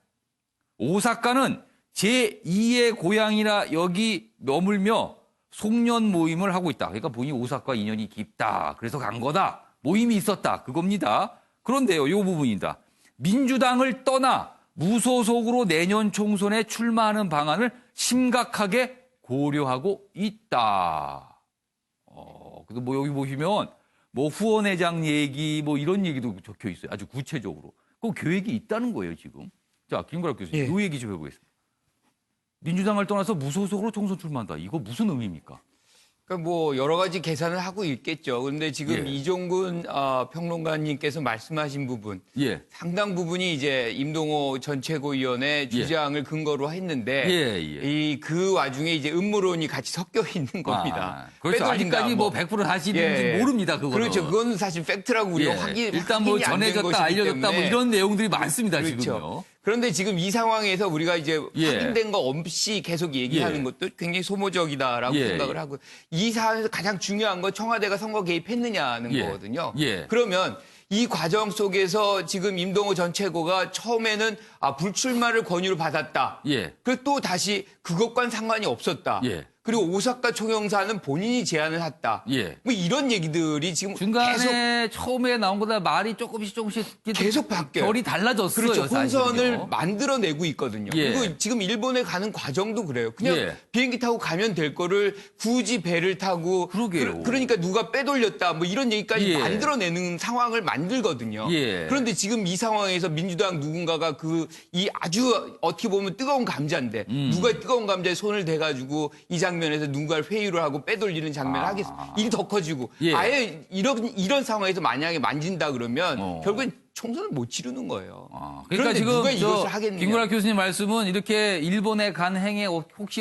오사카는 제2의 고향이라 여기 머물며 송년 모임을 하고 있다. 그러니까 본인이 오사카 인연이 깊다. 그래서 간 거다. 모임이 있었다. 그겁니다. 그런데요, 이 부분입니다. 민주당을 떠나 무소속으로 내년 총선에 출마하는 방안을 심각하게 고려하고 있다. 그래서 뭐 여기 보시면 뭐 후원회장 얘기 뭐 이런 얘기도 적혀 있어요. 아주 구체적으로. 그 계획이 있다는 거예요, 지금. 자, 김구락 교수님, 이 얘기 좀 해보겠습니다. 민주당을 떠나서 무소속으로 총선 출마한다. 이거 무슨 의미입니까? 그러니까 뭐 여러 가지 계산을 하고 있겠죠. 그런데 지금 예. 이종근 평론가님께서 말씀하신 부분 예. 상당 부분이 이제 임동호 전 최고위원의 주장을 근거로 했는데 이 그 와중에 이제 음모론이 같이 섞여 있는 겁니다. 그렇죠. 빼돌린다, 아직까지 뭐 100% 사실인지 예. 모릅니다. 그거는. 그렇죠. 그건 사실 팩트라고 우리가 일단 뭐 확인이 안된 전해졌다, 것이기 알려졌다 뭐 때문에. 이런 내용들이 많습니다. 그렇죠. 지금요. 그런데 지금 이 상황에서 우리가 이제 예. 확인된 거 없이 계속 얘기하는 예. 것도 굉장히 소모적이다라고 예. 생각을 하고 이 사안에서 가장 중요한 건 청와대가 선거 개입했느냐는 예. 거거든요. 예. 그러면 이 과정 속에서 지금 임동호 전 최고가 처음에는 불출마를 권유를 받았다. 예. 그리고 또 다시 그것과는 상관이 없었다. 예. 그리고 오사카 총영사는 본인이 제안을 했다. 예. 뭐 이런 얘기들이 지금 중간에 처음에 나온 거보다 말이 조금씩 계속 바뀌어요. 결이 달라졌어요. 그렇죠. 혼선을 사실은요. 만들어내고 있거든요. 예. 그리고 지금 일본에 가는 과정도 그래요. 그냥 예. 비행기 타고 가면 될 거를 굳이 배를 타고 그러게요. 그러니까 누가 빼돌렸다 뭐 이런 얘기까지 예. 만들어내는 상황을 만들거든요. 예. 그런데 지금 이 상황에서 민주당 누군가가 이 아주 어떻게 보면 뜨거운 감자인데 누가 뜨거운 감자에 손을 대가지고 이 장면에서 누군가를 회유를 하고 빼돌리는 장면을 하겠어. 일이 더 커지고 예. 아예 이런 상황에서 만약에 만진다 그러면 결국엔 총선을 못 치르는 거예요. 그러니까 그런데 지금 누가 이것을 하겠느냐. 김구락 교수님 말씀은 이렇게 일본에 간 행에 혹시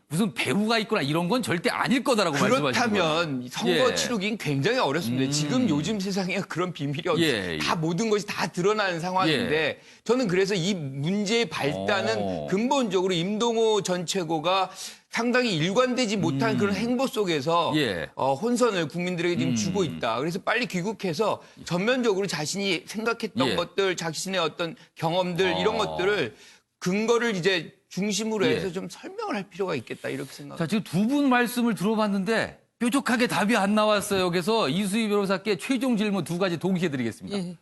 무슨 배후가 있거나 이런 건 절대 아닐 거다라고 말씀하시는 거예요. 그렇다면 선거 예. 치르긴 굉장히 어렵습니다. 지금 요즘 세상에 그런 비밀이 없어요. 예. 다 모든 것이 다 드러나는 상황인데 저는 그래서 이 문제의 발단은 근본적으로 임동호 전 최고가 상당히 일관되지 못한 그런 행보 속에서 예. 혼선을 국민들에게 지금 주고 있다. 그래서 빨리 귀국해서 전면적으로 자신이 생각했던 예. 것들, 자신의 어떤 경험들 이런 것들을 근거를 이제 중심으로 해서 예. 좀 설명을 할 필요가 있겠다 이렇게 생각합니다. 자, 지금 두 분 말씀을 들어봤는데 뾰족하게 답이 안 나왔어요. 그래서 이수희 변호사께 최종 질문 두 가지 동시에 드리겠습니다. 예.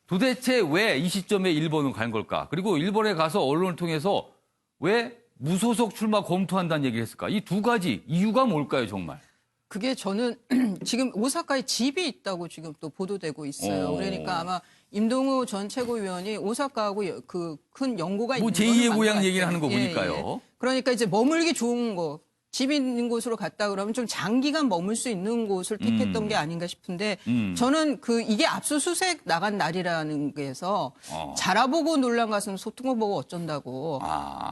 도대체 왜 이 시점에 일본을 간 걸까? 그리고 일본에 가서 언론을 통해서 왜 무소속 출마 검토한다는 얘기를 했을까? 이 두 가지 이유가 뭘까요, 정말? 그게 저는 지금 오사카에 집이 있다고 지금 또 보도되고 있어요. 그러니까 아마 임동호 전 최고위원이 오사카하고 그 큰 연고가 뭐 있는 제2의 거는 고향 맞는 얘기를 것 하는 거 같아요. 보니까요. 그러니까 이제 머물기 좋은 곳, 집 있는 곳으로 갔다 그러면 좀 장기간 머물 수 있는 곳을 택했던 게 아닌가 싶은데 저는 이게 압수수색 나간 날이라는 게서 자라보고 놀란 가슴 소통을 보고 어쩐다고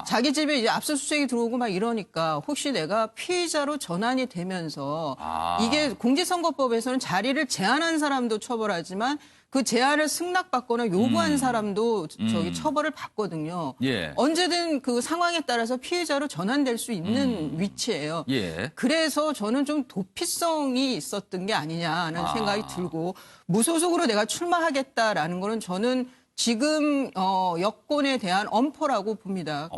자기 집에 이제 압수수색이 들어오고 막 이러니까 혹시 내가 피해자로 전환이 되면서 이게 공직선거법에서는 자리를 제한한 사람도 처벌하지만 그 제안을 승낙받거나 요구한 사람도 처벌을 받거든요. 예. 언제든 그 상황에 따라서 피해자로 전환될 수 있는 위치예요. 예. 그래서 저는 좀 도피성이 있었던 게 아니냐는 생각이 들고 무소속으로 내가 출마하겠다라는 거는 저는 지금 여권에 대한 엄포라고 봅니다.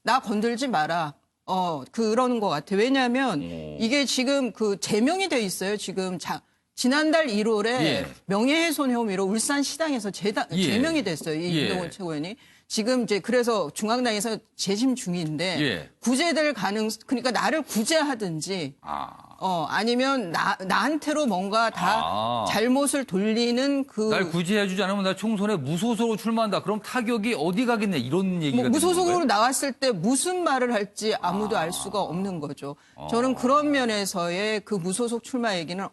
나 건들지 마라. 그러는 것 같아요. 왜냐하면 이게 지금 제명이 돼 있어요. 지금 지난달 1월에 예. 명예훼손 혐의로 울산시당에서 예. 제명이 됐어요. 이 예. 이동훈 최고위원이. 지금 이제 그래서 중앙당에서 재심 중인데 예. 구제될 그러니까 나를 구제하든지 아니면 나한테로 뭔가 다 잘못을 돌리는 날 구제해주지 않으면 나 총선에 무소속으로 출마한다. 그럼 타격이 어디 가겠네. 이런 얘기가 되는 무소속으로 건가요? 나왔을 때 무슨 말을 할지 아무도 알 수가 없는 거죠. 저는 그런 면에서의 그 무소속 출마 얘기는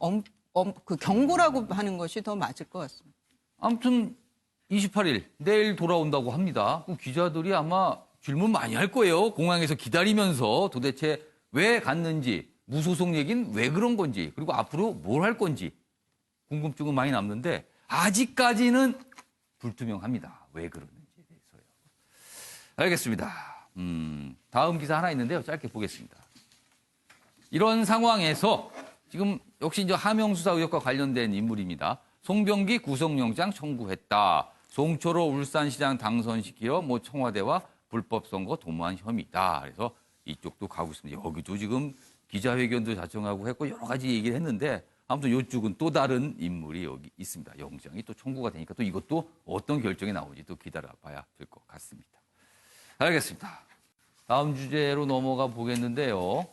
그 경고라고 하는 것이 더 맞을 것 같습니다. 아무튼 28일 내일 돌아온다고 합니다. 그 기자들이 아마 질문 많이 할 거예요. 공항에서 기다리면서 도대체 왜 갔는지, 무소속 얘기는 왜 그런 건지, 그리고 앞으로 뭘 할 건지 궁금증은 많이 남는데 아직까지는 불투명합니다. 왜 그러는지에 대해서요. 알겠습니다. 다음 기사 하나 있는데요. 짧게 보겠습니다. 이런 상황에서 지금 역시 이제 하명수사 의혹과 관련된 인물입니다. 송병기 구속영장 청구했다. 송철호 울산시장 당선시키려 청와대와 불법 선거 도모한 혐의다. 그래서 이쪽도 가고 있습니다. 여기도 지금 기자회견도 자청하고 했고 여러 가지 얘기를 했는데 아무튼 이쪽은 또 다른 인물이 여기 있습니다. 영장이 또 청구가 되니까 또 이것도 어떤 결정이 나오는지 또 기다려봐야 될 것 같습니다. 알겠습니다. 다음 주제로 넘어가 보겠는데요.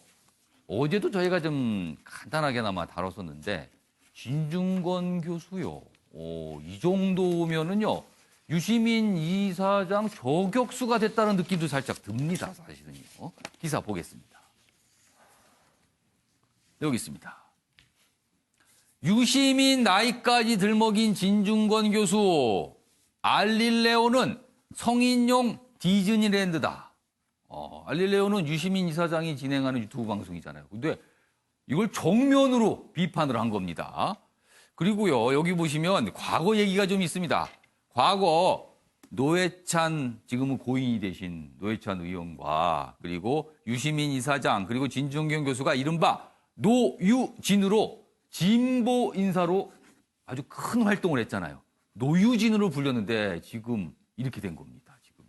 어제도 저희가 좀 간단하게나마 다뤘었는데 진중권 교수요. 이 정도면은요. 유시민 이사장 저격수가 됐다는 느낌도 살짝 듭니다. 사실은요. 기사 보겠습니다. 여기 있습니다. 유시민 나이까지 들먹인 진중권 교수. 알릴레오는 성인용 디즈니랜드다. 알릴레오는 유시민 이사장이 진행하는 유튜브 방송이잖아요. 근데 이걸 정면으로 비판을 한 겁니다. 그리고요, 여기 보시면 과거 얘기가 좀 있습니다. 과거 노회찬, 지금은 고인이 되신 노회찬 의원과 그리고 유시민 이사장, 그리고 진중권 교수가 이른바 노유진으로 진보 인사로 아주 큰 활동을 했잖아요. 노유진으로 불렸는데 지금 이렇게 된 겁니다. 지금요.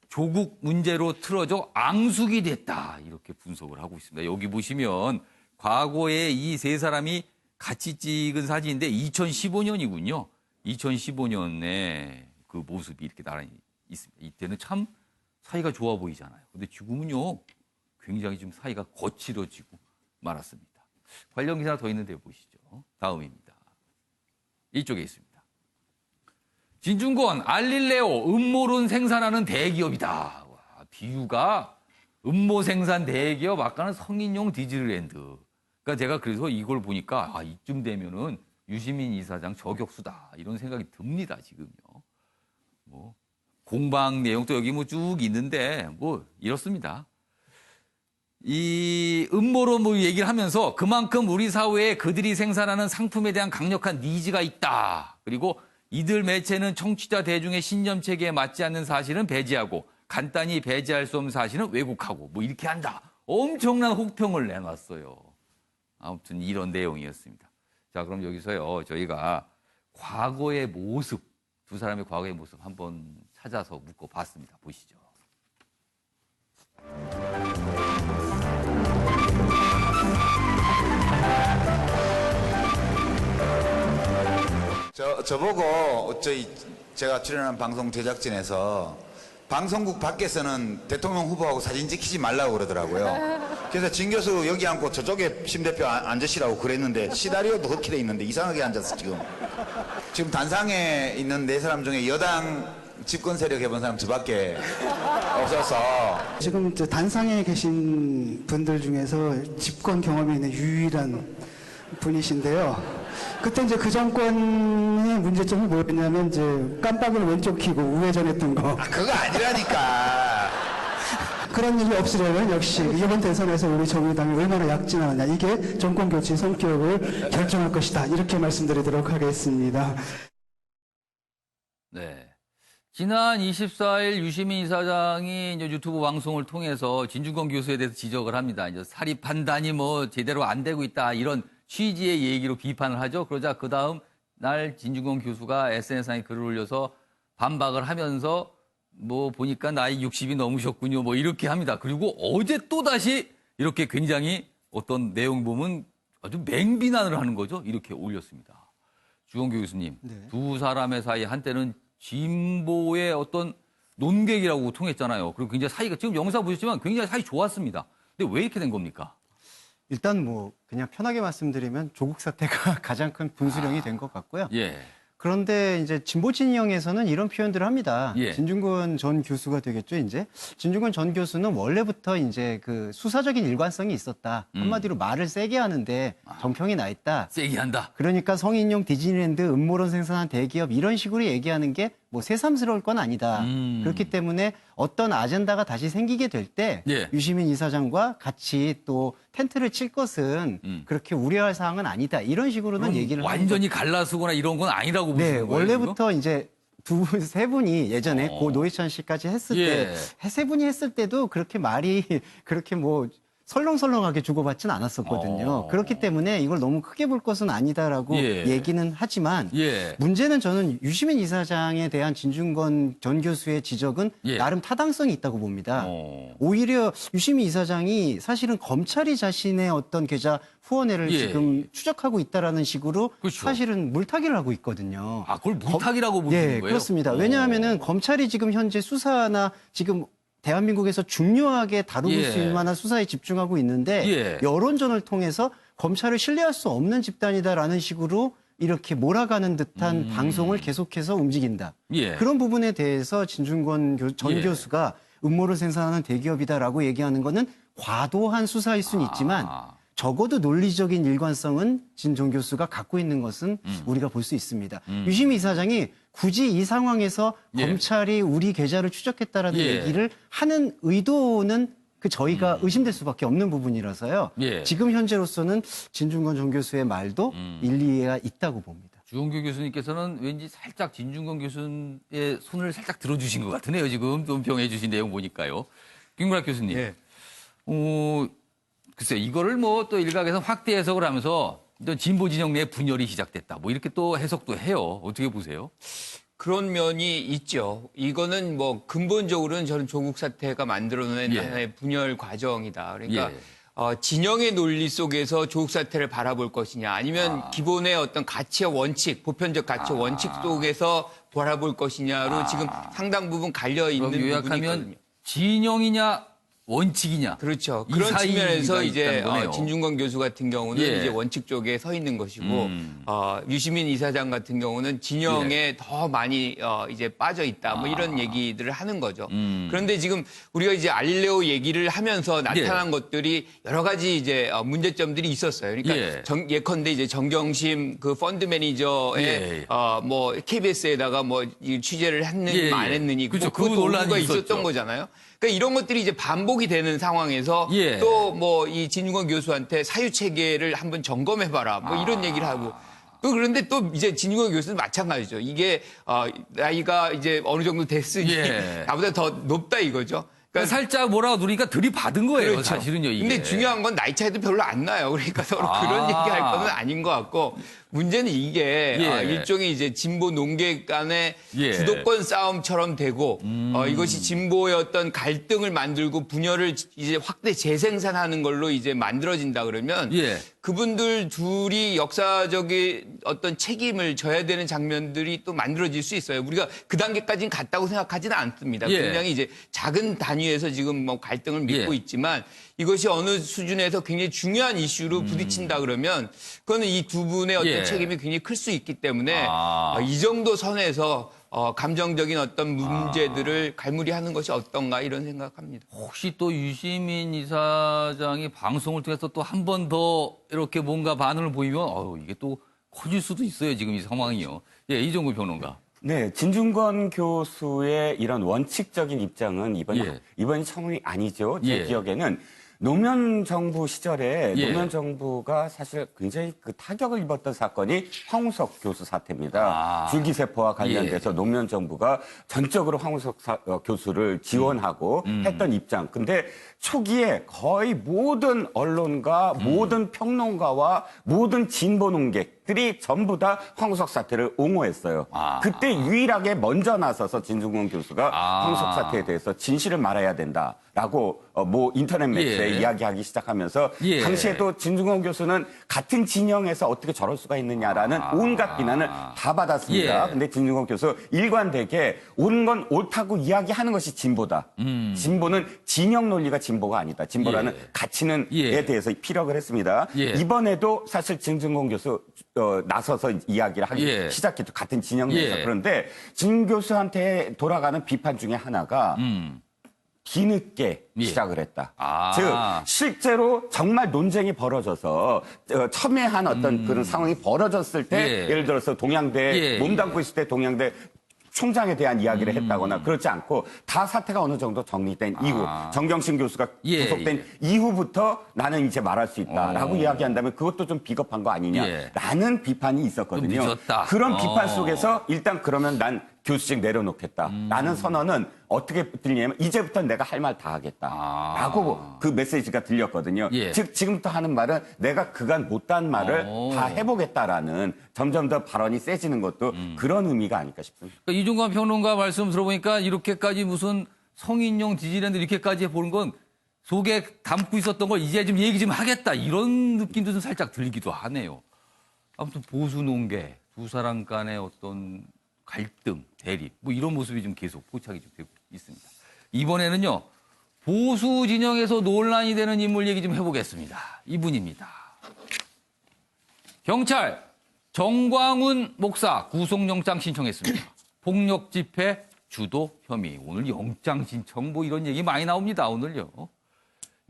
조국 문제로 틀어져 앙숙이 됐다. 이렇게 분석을 하고 있습니다. 여기 보시면 과거에 이 세 사람이 같이 찍은 사진인데 2015년이군요. 2015년에 그 모습이 이렇게 나란히 있습니다. 이때는 참 사이가 좋아 보이잖아요. 근데 지금은요, 굉장히 좀 사이가 거칠어지고 말았습니다. 관련 기사 더 있는데 보시죠. 다음입니다. 이쪽에 있습니다. 진중권, 알릴레오, 음모론 생산하는 대기업이다. 와, 비유가 음모 생산 대기업, 아까는 성인용 디즈니랜드. 그러니까 제가 그래서 이걸 보니까 이쯤 되면은 유시민 이사장 저격수다 이런 생각이 듭니다. 지금요. 공방 내용도 여기 쭉 있는데 이렇습니다. 이 음모론 얘기를 하면서 그만큼 우리 사회에 그들이 생산하는 상품에 대한 강력한 니즈가 있다. 그리고 이들 매체는 청취자 대중의 신념 체계에 맞지 않는 사실은 배제하고 간단히 배제할 수 없는 사실은 왜곡하고 이렇게 한다. 엄청난 혹평을 내놨어요. 아무튼 이런 내용이었습니다. 자, 그럼 여기서요, 저희가 과거의 모습, 두 사람의 과거의 모습 한번 찾아서 묶어봤습니다. 보시죠. 저보고 제가 출연한 방송 제작진에서 방송국 밖에서는 대통령 후보하고 사진 찍히지 말라고 그러더라고요. 그래서 진 교수 여기 앉고 저쪽에 심 대표 앉으시라고 그랬는데 시나리오도 그렇게 돼 있는데 이상하게 앉았어 지금 단상에 있는 네 사람 중에 여당 집권 세력 해본 사람 저밖에 없어서 지금 단상에 계신 분들 중에서 집권 경험이 있는 유일한 분이신데요. 그때 그 정권의 문제점이 뭐였냐면 깜빡이를 왼쪽 켜고 우회전했던 거. 그거 아니라니까. 그런 일이 없으려면 역시 이번 대선에서 우리 정의당이 얼마나 약진하느냐, 이게 정권 교체 성격을 결정할 것이다, 이렇게 말씀드리도록 하겠습니다. 네. 지난 24일 유시민 이사장이 이제 유튜브 방송을 통해서 진중권 교수에 대해서 지적을 합니다. 이제 사립 판단이 제대로 안 되고 있다, 이런 취지의 얘기로 비판을 하죠. 그러자 그 다음 날 진중권 교수가 SNS상에 글을 올려서 반박을 하면서 보니까 나이 60이 넘으셨군요. 이렇게 합니다. 그리고 어제 또 다시 이렇게 굉장히 어떤 내용 보면 아주 맹비난을 하는 거죠. 이렇게 올렸습니다. 주원교 교수님, 네. 두 사람의 사이 한때는 진보의 어떤 논객이라고 통했잖아요. 그리고 굉장히 사이가 지금 영상 보셨지만 굉장히 사이 좋았습니다. 근데 왜 이렇게 된 겁니까? 일단 뭐 그냥 편하게 말씀드리면 조국 사태가 가장 큰 분수령이 된 것 같고요. 예. 그런데 이제 진보 진영에서는 이런 표현들을 합니다. 예. 진중권 전 교수가 되겠죠, 이제. 진중권 전 교수는 원래부터 이제 그 수사적인 일관성이 있었다. 한마디로 말을 세게 하는데 정평이 나 있다. 세게 한다. 그러니까 성인용 디즈니랜드 음모론 생산한 대기업 이런 식으로 얘기하는 게 뭐 새삼스러울 건 아니다. 그렇기 때문에 어떤 아젠다가 다시 생기게 될 때 예. 유시민 이사장과 같이 또 텐트를 칠 것은 그렇게 우려할 사항은 아니다. 이런 식으로는 얘기를 하는 완전히 갈라서거나 이런 건 아니라고 보시는 네, 거예요? 원래부터 이제 세 분이 예전에 고 노회찬 씨까지 했을 예. 때, 세 분이 했을 때도 그렇게 말이 그렇게 뭐 설렁설렁하게 주고받진 않았었거든요. 그렇기 때문에 이걸 너무 크게 볼 것은 아니다라고 예. 얘기는 하지만 예. 문제는 저는 유시민 이사장에 대한 진중권 전 교수의 지적은 예. 나름 타당성이 있다고 봅니다. 오히려 유시민 이사장이 사실은 검찰이 자신의 어떤 계좌 후원회를 예. 지금 추적하고 있다라는 식으로 그렇죠. 사실은 물타기를 하고 있거든요. 아, 그걸 물타기라고 보시는 네, 거예요? 그렇습니다. 왜냐하면은 검찰이 지금 현재 수사나 지금 대한민국에서 중요하게 다루고 예. 있을 만한 수사에 집중하고 있는데 예. 여론전을 통해서 검찰을 신뢰할 수 없는 집단이다라는 식으로 이렇게 몰아가는 듯한 방송을 계속해서 움직인다. 예. 그런 부분에 대해서 진중권 전 예. 교수가 음모를 생산하는 대기업이다라고 얘기하는 거는 과도한 수사일 수는 있지만 적어도 논리적인 일관성은 진정 교수가 갖고 있는 것은 우리가 볼 수 있습니다. 유시민 이사장이 굳이 이 상황에서 예. 검찰이 우리 계좌를 추적했다라는 예. 얘기를 하는 의도는 저희가 의심될 수밖에 없는 부분이라서요. 예. 지금 현재로서는 진중권 전 교수의 말도 일리가 있다고 봅니다. 주원교 교수님께서는 왠지 살짝 진중권 교수의 손을 살짝 들어주신 것 같으네요. 지금 논평해 주신 내용 보니까요. 김구락 교수님. 예. 글쎄 이거를 뭐 또 일각에서 확대 해석을 하면서 또 진보 진영 내 분열이 시작됐다. 뭐 이렇게 또 해석도 해요. 어떻게 보세요? 그런 면이 있죠. 이거는 뭐 근본적으로는 저는 조국 사태가 만들어낸 예. 하나의 분열 과정이다. 그러니까 예. 진영의 논리 속에서 조국 사태를 바라볼 것이냐, 아니면 기본의 어떤 가치와 원칙, 보편적 가치와 원칙 속에서 바라볼 것이냐로 지금 상당 부분 갈려 있는 그럼 부분이 요약하면 있거든요. 진영이냐 원칙이냐. 그렇죠. 이 그런 사이가 측면에서 있다는 이제 거네요. 진중권 교수 같은 경우는 예. 이제 원칙 쪽에 서 있는 것이고 유시민 이사장 같은 경우는 진영에 예. 더 많이 이제 빠져 있다. 뭐 이런 얘기들을 하는 거죠. 그런데 지금 우리가 이제 알릴레오 얘기를 하면서 나타난 것들이 여러 가지 이제 문제점들이 있었어요. 그러니까 예. 예컨대 이제 정경심 그 펀드 매니저의 예. 뭐 KBS에다가 뭐 이 취재를 했느니 예. 안 했느니 그렇죠. 뭐 그 논란이 오류가 있었던 있었죠. 거잖아요. 그러니까 이런 것들이 이제 반복이 되는 상황에서 예. 또 뭐 이 진중권 교수한테 사유 체계를 한번 점검해봐라 뭐 이런 얘기를 하고 또 그런데 또 이제 진중권 교수는 마찬가지죠. 이게 나이가 이제 어느 정도 됐으니 예. 나보다 더 높다 이거죠. 그러니까 살짝 뭐라고 누르니까 들이받은 거예요. 그렇죠. 사실은요. 이게. 근데 중요한 건 나이 차이도 별로 안 나요. 그러니까 서로 그런 얘기할 건 아닌 것 같고 문제는 이게 예. 일종의 이제 진보 농객 간의 예. 주도권 싸움처럼 되고 이것이 진보의 어떤 갈등을 만들고 분열을 이제 확대 재생산하는 걸로 이제 만들어진다 그러면 예. 그분들 둘이 역사적인 어떤 책임을 져야 되는 장면들이 또 만들어질 수 있어요. 우리가 그 단계까지는 갔다고 생각하지는 않습니다. 예. 굉장히 이제 작은 단위에서 지금 뭐 갈등을 맺고 예. 있지만 이것이 어느 수준에서 굉장히 중요한 이슈로 부딪힌다 그러면 그거는 이 두 분의 어떤 예. 책임이 굉장히 클 수 있기 때문에 이 정도 선에서 감정적인 어떤 문제들을 갈무리하는 것이 어떤가 이런 생각합니다. 혹시 또 유시민 이사장이 방송을 통해서 또 한 번 더 이렇게 뭔가 반응을 보이면 이게 또 커질 수도 있어요. 지금 이 상황이요. 예, 이종구 평론가. 네, 진중권 교수의 이런 원칙적인 입장은 예. 이번이 처음이 아니죠. 제 예. 기억에는 노무현 정부 시절에 예. 노무현 정부가 사실 굉장히 그 타격을 입었던 사건이 황우석 교수 사태입니다. 줄기세포와 관련돼서 노무현 정부가 전적으로 황우석 교수를 지원하고 했던 입장. 근데 초기에 거의 모든 언론과 모든 평론가와 모든 진보 논객들이 전부 다 황우석 사태를 옹호했어요. 그때 유일하게 먼저 나서서 진중권 교수가 황우석 사태에 대해서 진실을 말해야 된다라고 뭐 인터넷 매체에 이야기하기 시작하면서 당시에도 진중권 교수는 같은 진영에서 어떻게 저럴 수가 있느냐라는 온갖 비난을 다 받았습니다. 근데 진중권 교수 일관되게 옳은 건 옳다고 이야기하는 것이 진보다. 진보는 진영 논리가 진보가 아니다. 진보라는 가치는에 대해서 피력을 했습니다. 이번에도 사실 진중권 교수 나서서 이야기를 하기 시작했죠. 같은 진영 내에서. 그런데 진 교수한테 돌아가는 비판 중에 하나가 뒤늦게 시작을 했다. 즉 실제로 정말 논쟁이 벌어져서 첨예한 어떤 그런 상황이 벌어졌을 때 예를 들어서 동양대 몸담고 있을 때 동양대 총장에 대한 이야기를 했다거나 그렇지 않고 다 사태가 어느 정도 정리된 이후 정경심 교수가 구속된 이후부터 나는 이제 말할 수 있다라고 이야기한다면 그것도 좀 비겁한 거 아니냐라는 비판이 있었거든요. 그런 비판 속에서 일단 그러면 난 교수직 내려놓겠다라는 선언은 어떻게 들리냐면 이제부터 내가 할 말 다 하겠다라고 그 메시지가 들렸거든요. 즉 지금부터 하는 말은 내가 그간 못한 말을 다 해보겠다라는 점점 더 발언이 세지는 것도 그런 의미가 아닐까 싶습니다. 그러니까 이종관 평론가 말씀 들어보니까 이렇게까지 무슨 성인용 디즈니랜드 이렇게까지 보는 건 속에 담고 있었던 걸 이제 좀 얘기 좀 하겠다 이런 느낌도 좀 살짝 들기도 하네요. 아무튼 보수 논계 두 사람 간의 어떤 갈등, 대립 뭐 이런 모습이 좀 계속 포착이 좀 되고 있습니다. 이번에는요. 보수 진영에서 논란이 되는 인물 얘기 좀 해보겠습니다. 이분입니다. 경찰 정광훈 목사 구속영장 신청했습니다. 폭력 집회 주도 혐의. 오늘 영장 신청 뭐 이런 얘기 많이 나옵니다. 오늘요.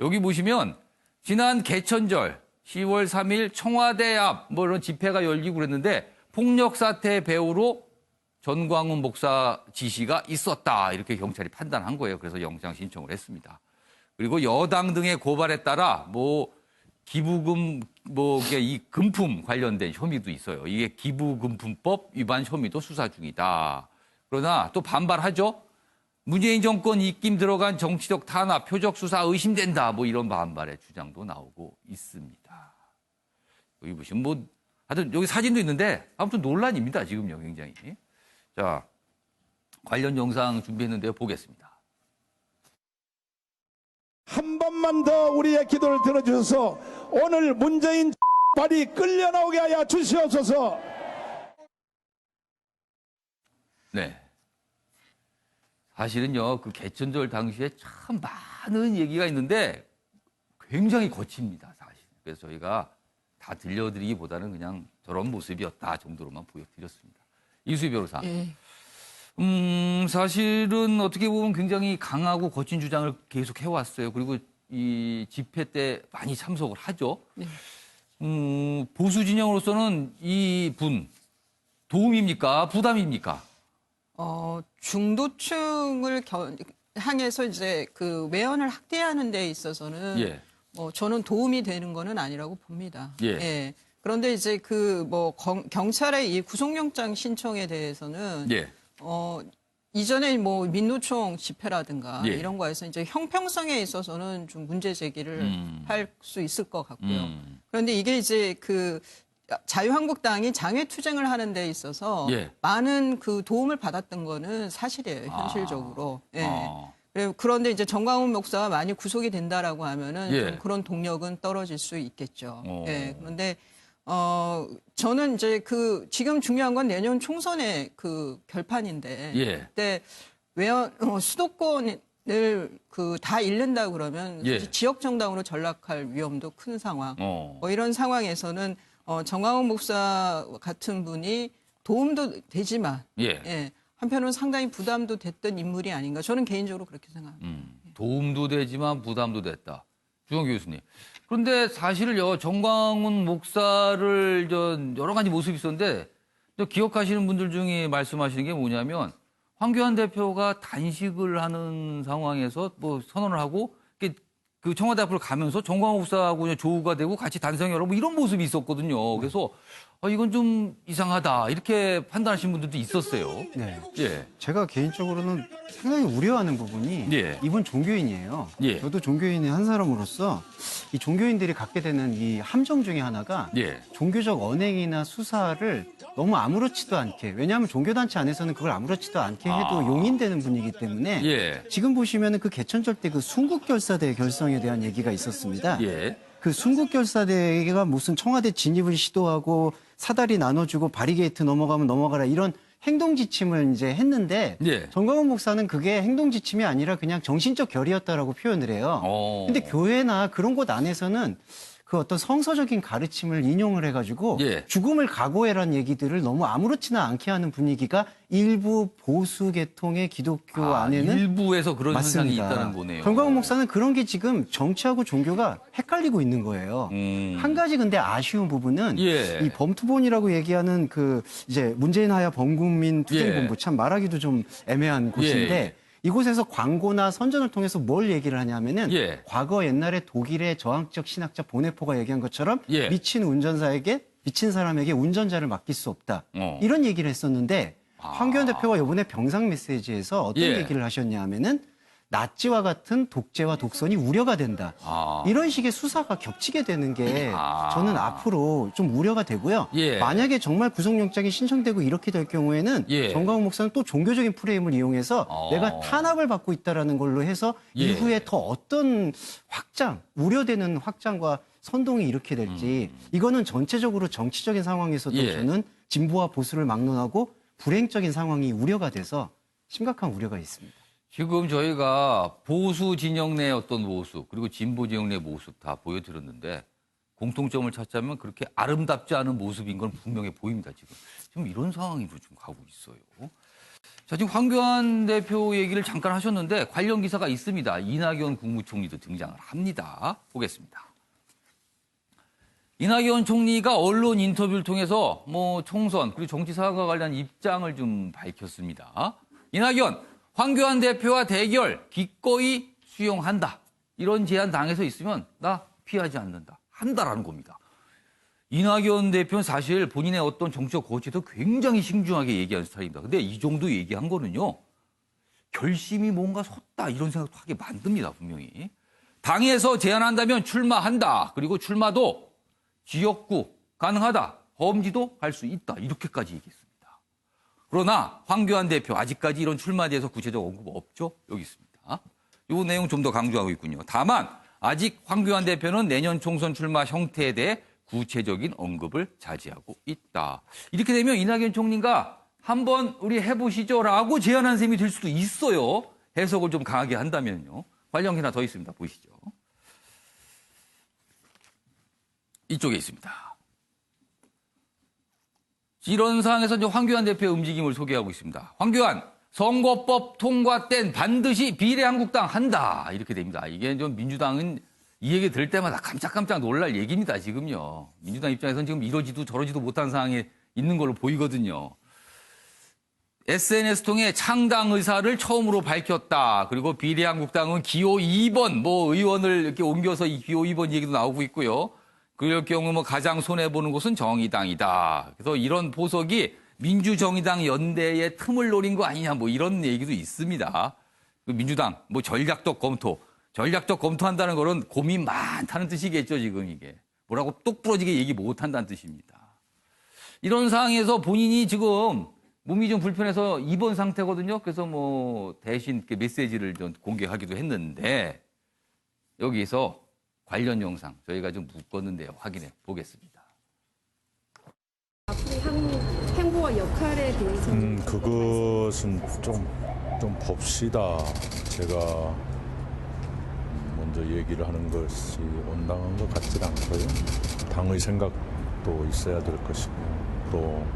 여기 보시면 지난 개천절 10월 3일 청와대 앞 뭐 이런 집회가 열리고 그랬는데 폭력 사태 배후로 전광훈 목사 지시가 있었다. 이렇게 경찰이 판단한 거예요. 그래서 영장 신청을 했습니다. 그리고 여당 등의 고발에 따라 뭐 기부금 뭐 이 금품 관련된 혐의도 있어요. 이게 기부금품법 위반 혐의도 수사 중이다. 그러나 또 반발하죠. 문재인 정권 입김 들어간 정치적 탄압, 표적 수사 의심된다. 뭐 이런 반발의 주장도 나오고 있습니다. 여기 보시면 뭐 하여튼 여기 사진도 있는데 아무튼 논란입니다. 지금요 굉장히. 자, 관련 영상 준비했는데요. 보겠습니다. 한 번만 더 우리의 기도를 들어주셔서 오늘 문재인 발이 끌려 나오게 하여 주시옵소서. 네. 사실은요, 그 개천절 당시에 참 많은 얘기가 있는데 굉장히 거칩니다, 사실. 그래서 저희가 다 들려드리기보다는 그냥 저런 모습이었다 정도로만 보여드렸습니다. 이수희 변호사. 사실은 어떻게 보면 굉장히 강하고 거친 주장을 계속 해왔어요. 그리고 이 집회 때 많이 참석을 하죠. 보수 진영으로서는 이 분 도움입니까? 부담입니까? 중도층을 향해서 이제 그 외연을 확대하는 데 있어서는 저는 도움이 되는 거는 아니라고 봅니다. 그런데 이제 그 뭐 경찰의 이 구속영장 신청에 대해서는 이전에 뭐 민노총 집회라든가 이런 거에서 이제 형평성에 있어서는 좀 문제 제기를 할 수 있을 것 같고요. 그런데 이게 이제 그 자유한국당이 장외투쟁을 하는 데 있어서 많은 그 도움을 받았던 거는 사실이에요, 현실적으로. 그런데 이제 정광훈 목사가 많이 구속이 된다라고 하면은 좀 그런 동력은 떨어질 수 있겠죠. 그런데 저는 이제 그 지금 중요한 건 내년 총선의 그 결판인데 그때 수도권을 그 다 잃는다 그러면 지역 정당으로 전락할 위험도 큰 상황. 뭐 이런 상황에서는 정광훈 목사 같은 분이 도움도 되지만 한편으로는 상당히 부담도 됐던 인물이 아닌가. 저는 개인적으로 그렇게 생각합니다. 도움도 되지만 부담도 됐다. 주영 교수님. 그런데 사실은요, 정광훈 목사를 여러 가지 모습이 있었는데 기억하시는 분들 중에 말씀하시는 게 뭐냐면 황교안 대표가 단식을 하는 상황에서 뭐 선언을 하고 그 청와대 앞으로 가면서 정광훈 목사하고 그냥 조우가 되고 같이 단성하라고 뭐 이런 모습이 있었거든요. 그래서 이건 좀 이상하다 이렇게 판단하신 분들도 있었어요. 네. 예. 제가 개인적으로는 상당히 우려하는 부분이 예. 이분 종교인이에요. 예. 저도 종교인의 한 사람으로서 이 종교인들이 갖게 되는 이 함정 중에 하나가 예. 종교적 언행이나 수사를 너무 아무렇지도 않게, 왜냐하면 종교단체 안에서는 그걸 아무렇지도 않게 해도 용인되는 분이기 때문에 예. 지금 보시면은 그 개천절 때 그 순국결사대 결성에 대한 얘기가 있었습니다. 예. 그 순국결사대가 무슨 청와대 진입을 시도하고 사다리 나눠주고 바리게이트 넘어가면 넘어가라 이런 행동 지침을 이제 했는데 예. 정광훈 목사는 그게 행동 지침이 아니라 그냥 정신적 결의였다라고 표현을 해요. 근데 교회나 그런 곳 안에서는 그 어떤 성서적인 가르침을 인용을 해가지고 예. 죽음을 각오해라는 얘기들을 너무 아무렇지나 않게 하는 분위기가 일부 보수 계통의 기독교 안에는 일부에서 그런 현상이 맞습니다. 있다는 거네요. 정광훈 목사는 그런 게 지금 정치하고 종교가 헷갈리고 있는 거예요. 한 가지 근데 아쉬운 부분은 예. 이 범투본이라고 얘기하는 그 이제 문재인 하야 범국민 투쟁본부 예. 참 말하기도 좀 애매한 곳인데 예. 이곳에서 광고나 선전을 통해서 뭘 얘기를 하냐면은 예. 과거 옛날에 독일의 저항적 신학자 보네포가 얘기한 것처럼 예. 미친 사람에게 운전자를 맡길 수 없다. 어. 이런 얘기를 했었는데 황교안 대표가 이번에 병상 메시지에서 어떤 예. 얘기를 하셨냐 하면은 나치와 같은 독재와 독선이 우려가 된다. 이런 식의 수사가 겹치게 되는 게 저는 앞으로 좀 우려가 되고요. 예. 만약에 정말 구속영장이 신청되고 이렇게 될 경우에는 예. 정광훈 목사는 또 종교적인 프레임을 이용해서 내가 탄압을 받고 있다라는 걸로 해서 예. 이후에 더 어떤 우려되는 확장과 선동이 이렇게 될지 이거는 전체적으로 정치적인 상황에서도 예. 저는 진보와 보수를 막론하고 불행적인 상황이 우려가 돼서 심각한 우려가 있습니다. 지금 저희가 보수 진영 내 어떤 모습 그리고 진보 진영 내 모습 다 보여드렸는데 공통점을 찾자면 그렇게 아름답지 않은 모습인 건 분명해 보입니다. 지금 이런 상황으로 좀 가고 있어요. 자, 지금 황교안 대표 얘기를 잠깐 하셨는데 관련 기사가 있습니다. 이낙연 국무총리도 등장을 합니다. 보겠습니다. 이낙연 총리가 언론 인터뷰를 통해서 총선 그리고 정치 사안과 관련 입장을 좀 밝혔습니다. 이낙연 황교안 대표와 대결 기꺼이 수용한다. 이런 제안 당해서 있으면 나 피하지 않는다. 한다라는 겁니다. 이낙연 대표는 사실 본인의 어떤 정치적 거취도 굉장히 신중하게 얘기하는 스타일입니다. 근데 이 정도 얘기한 거는요. 결심이 뭔가 섰다 이런 생각도 하게 만듭니다. 분명히. 당에서 제안한다면 출마한다. 그리고 출마도 지역구 가능하다. 범지도 갈 수 있다. 이렇게까지 얘기했습니다. 그러나 황교안 대표 아직까지 이런 출마에 대해서 구체적 언급 없죠? 여기 있습니다. 이 내용 좀 더 강조하고 있군요. 다만 아직 황교안 대표는 내년 총선 출마 형태에 대해 구체적인 언급을 자제하고 있다. 이렇게 되면 이낙연 총리가 한번 우리 해보시죠라고 제안한 셈이 될 수도 있어요. 해석을 좀 강하게 한다면요. 관련 하나 더 있습니다. 보시죠. 이쪽에 있습니다. 이런 상황에서 이제 황교안 대표의 움직임을 소개하고 있습니다. 황교안, 선거법 통과 땐 반드시 비례한국당 한다. 이렇게 됩니다. 이게 좀 민주당은 이 얘기 들을 때마다 깜짝깜짝 놀랄 얘기입니다, 지금요. 민주당 입장에서는 지금 이러지도 저러지도 못한 상황에 있는 걸로 보이거든요. SNS 통해 창당 의사를 처음으로 밝혔다. 그리고 비례한국당은 기호 2번, 의원을 이렇게 옮겨서 이 기호 2번 얘기도 나오고 있고요. 그럴 경우 가장 손해보는 곳은 정의당이다. 그래서 이런 보석이 민주정의당 연대의 틈을 노린 거 아니냐, 이런 얘기도 있습니다. 민주당, 전략적 검토한다는 거는 고민 많다는 뜻이겠죠, 지금 이게. 뭐라고 똑 부러지게 얘기 못한다는 뜻입니다. 이런 상황에서 본인이 지금 몸이 좀 불편해서 입원 상태거든요. 그래서 대신 메시지를 좀 공개하기도 했는데, 여기서 관련 영상 저희가 좀 묶었는데요. 확인해 보겠습니다. 앞으로의 행보와 역할에 대해서는 그것은 좀 봅시다. 제가 먼저 얘기를 하는 것이 온당한 것 같지 않고요. 당의 생각도 있어야 될 것이고 또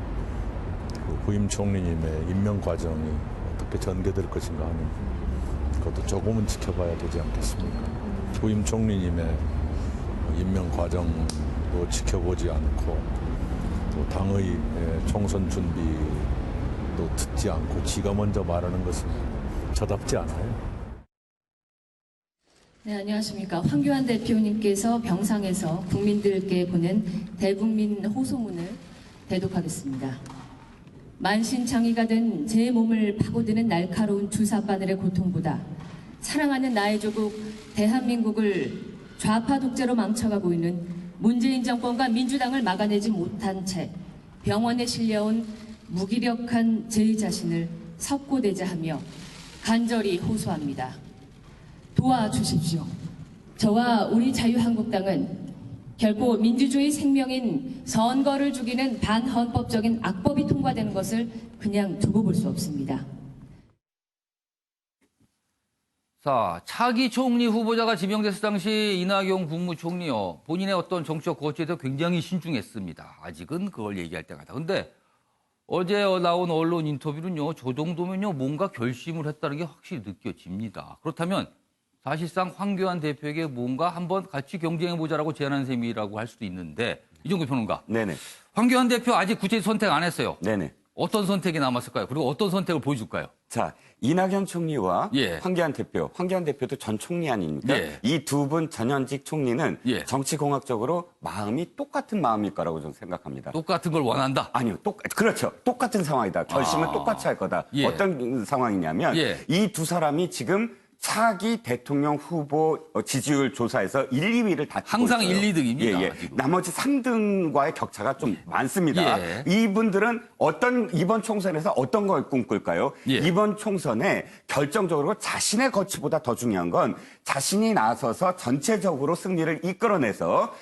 후임 총리님의 임명 과정이 어떻게 전개될 것인가 하는 것도 조금은 지켜봐야 되지 않겠습니까? 후임 총리님의 임명 과정도 지켜보지 않고 또 당의 총선 준비도 듣지 않고 지가 먼저 말하는 것은 저답지 않아요. 네, 안녕하십니까. 황교안 대표님께서 병상에서 국민들께 보낸 대국민 호소문을 대독하겠습니다. 만신창이가 된 제 몸을 파고드는 날카로운 주사바늘의 고통보다 사랑하는 나의 조국 대한민국을 좌파 독재로 망쳐가고 있는 문재인 정권과 민주당을 막아내지 못한 채 병원에 실려온 무기력한 제 자신을 석고대자하며 간절히 호소합니다. 도와주십시오. 저와 우리 자유한국당은 결코 민주주의 생명인 선거를 죽이는 반헌법적인 악법이 통과되는 것을 그냥 두고 볼 수 없습니다. 자, 차기 총리 후보자가 지명됐을 당시 이낙연 국무총리요. 본인의 어떤 정치적 거취에 대해 굉장히 신중했습니다. 아직은 그걸 얘기할 때가 다. 근데 어제 나온 언론 인터뷰는요. 저 정도면요. 뭔가 결심을 했다는 게 확실히 느껴집니다. 그렇다면 사실상 황교안 대표에게 뭔가 한번 같이 경쟁해보자라고 제안한 셈이라고 할 수도 있는데 이종규 평론가. 네네. 황교안 대표 아직 구체적 선택 안 했어요. 네네. 어떤 선택이 남았을까요? 그리고 어떤 선택을 보여줄까요? 자, 이낙연 총리와 황교안 대표도 전 총리 아닙니까? 이 두 분 전현직 총리는 정치공학적으로 마음이 똑같은 마음일 거라고 저는 생각합니다. 똑같은 걸 원한다? 아니요. 그렇죠. 똑같은 상황이다. 결심은 똑같이 할 거다. 어떤 상황이냐면 이 두 사람이 지금 차기 대통령 후보 지지율 조사에서 1, 2위를 다투고 항상 있어요. 1, 2등입니다. 나머지 3등과의 격차가 좀 많습니다. 이분들은 이번 총선에서 어떤 걸 꿈꿀까요? 이번 총선에 결정적으로 자신의 거취보다 더 중요한 건 자신이 나서서 전체적으로 승리를 이끌어내서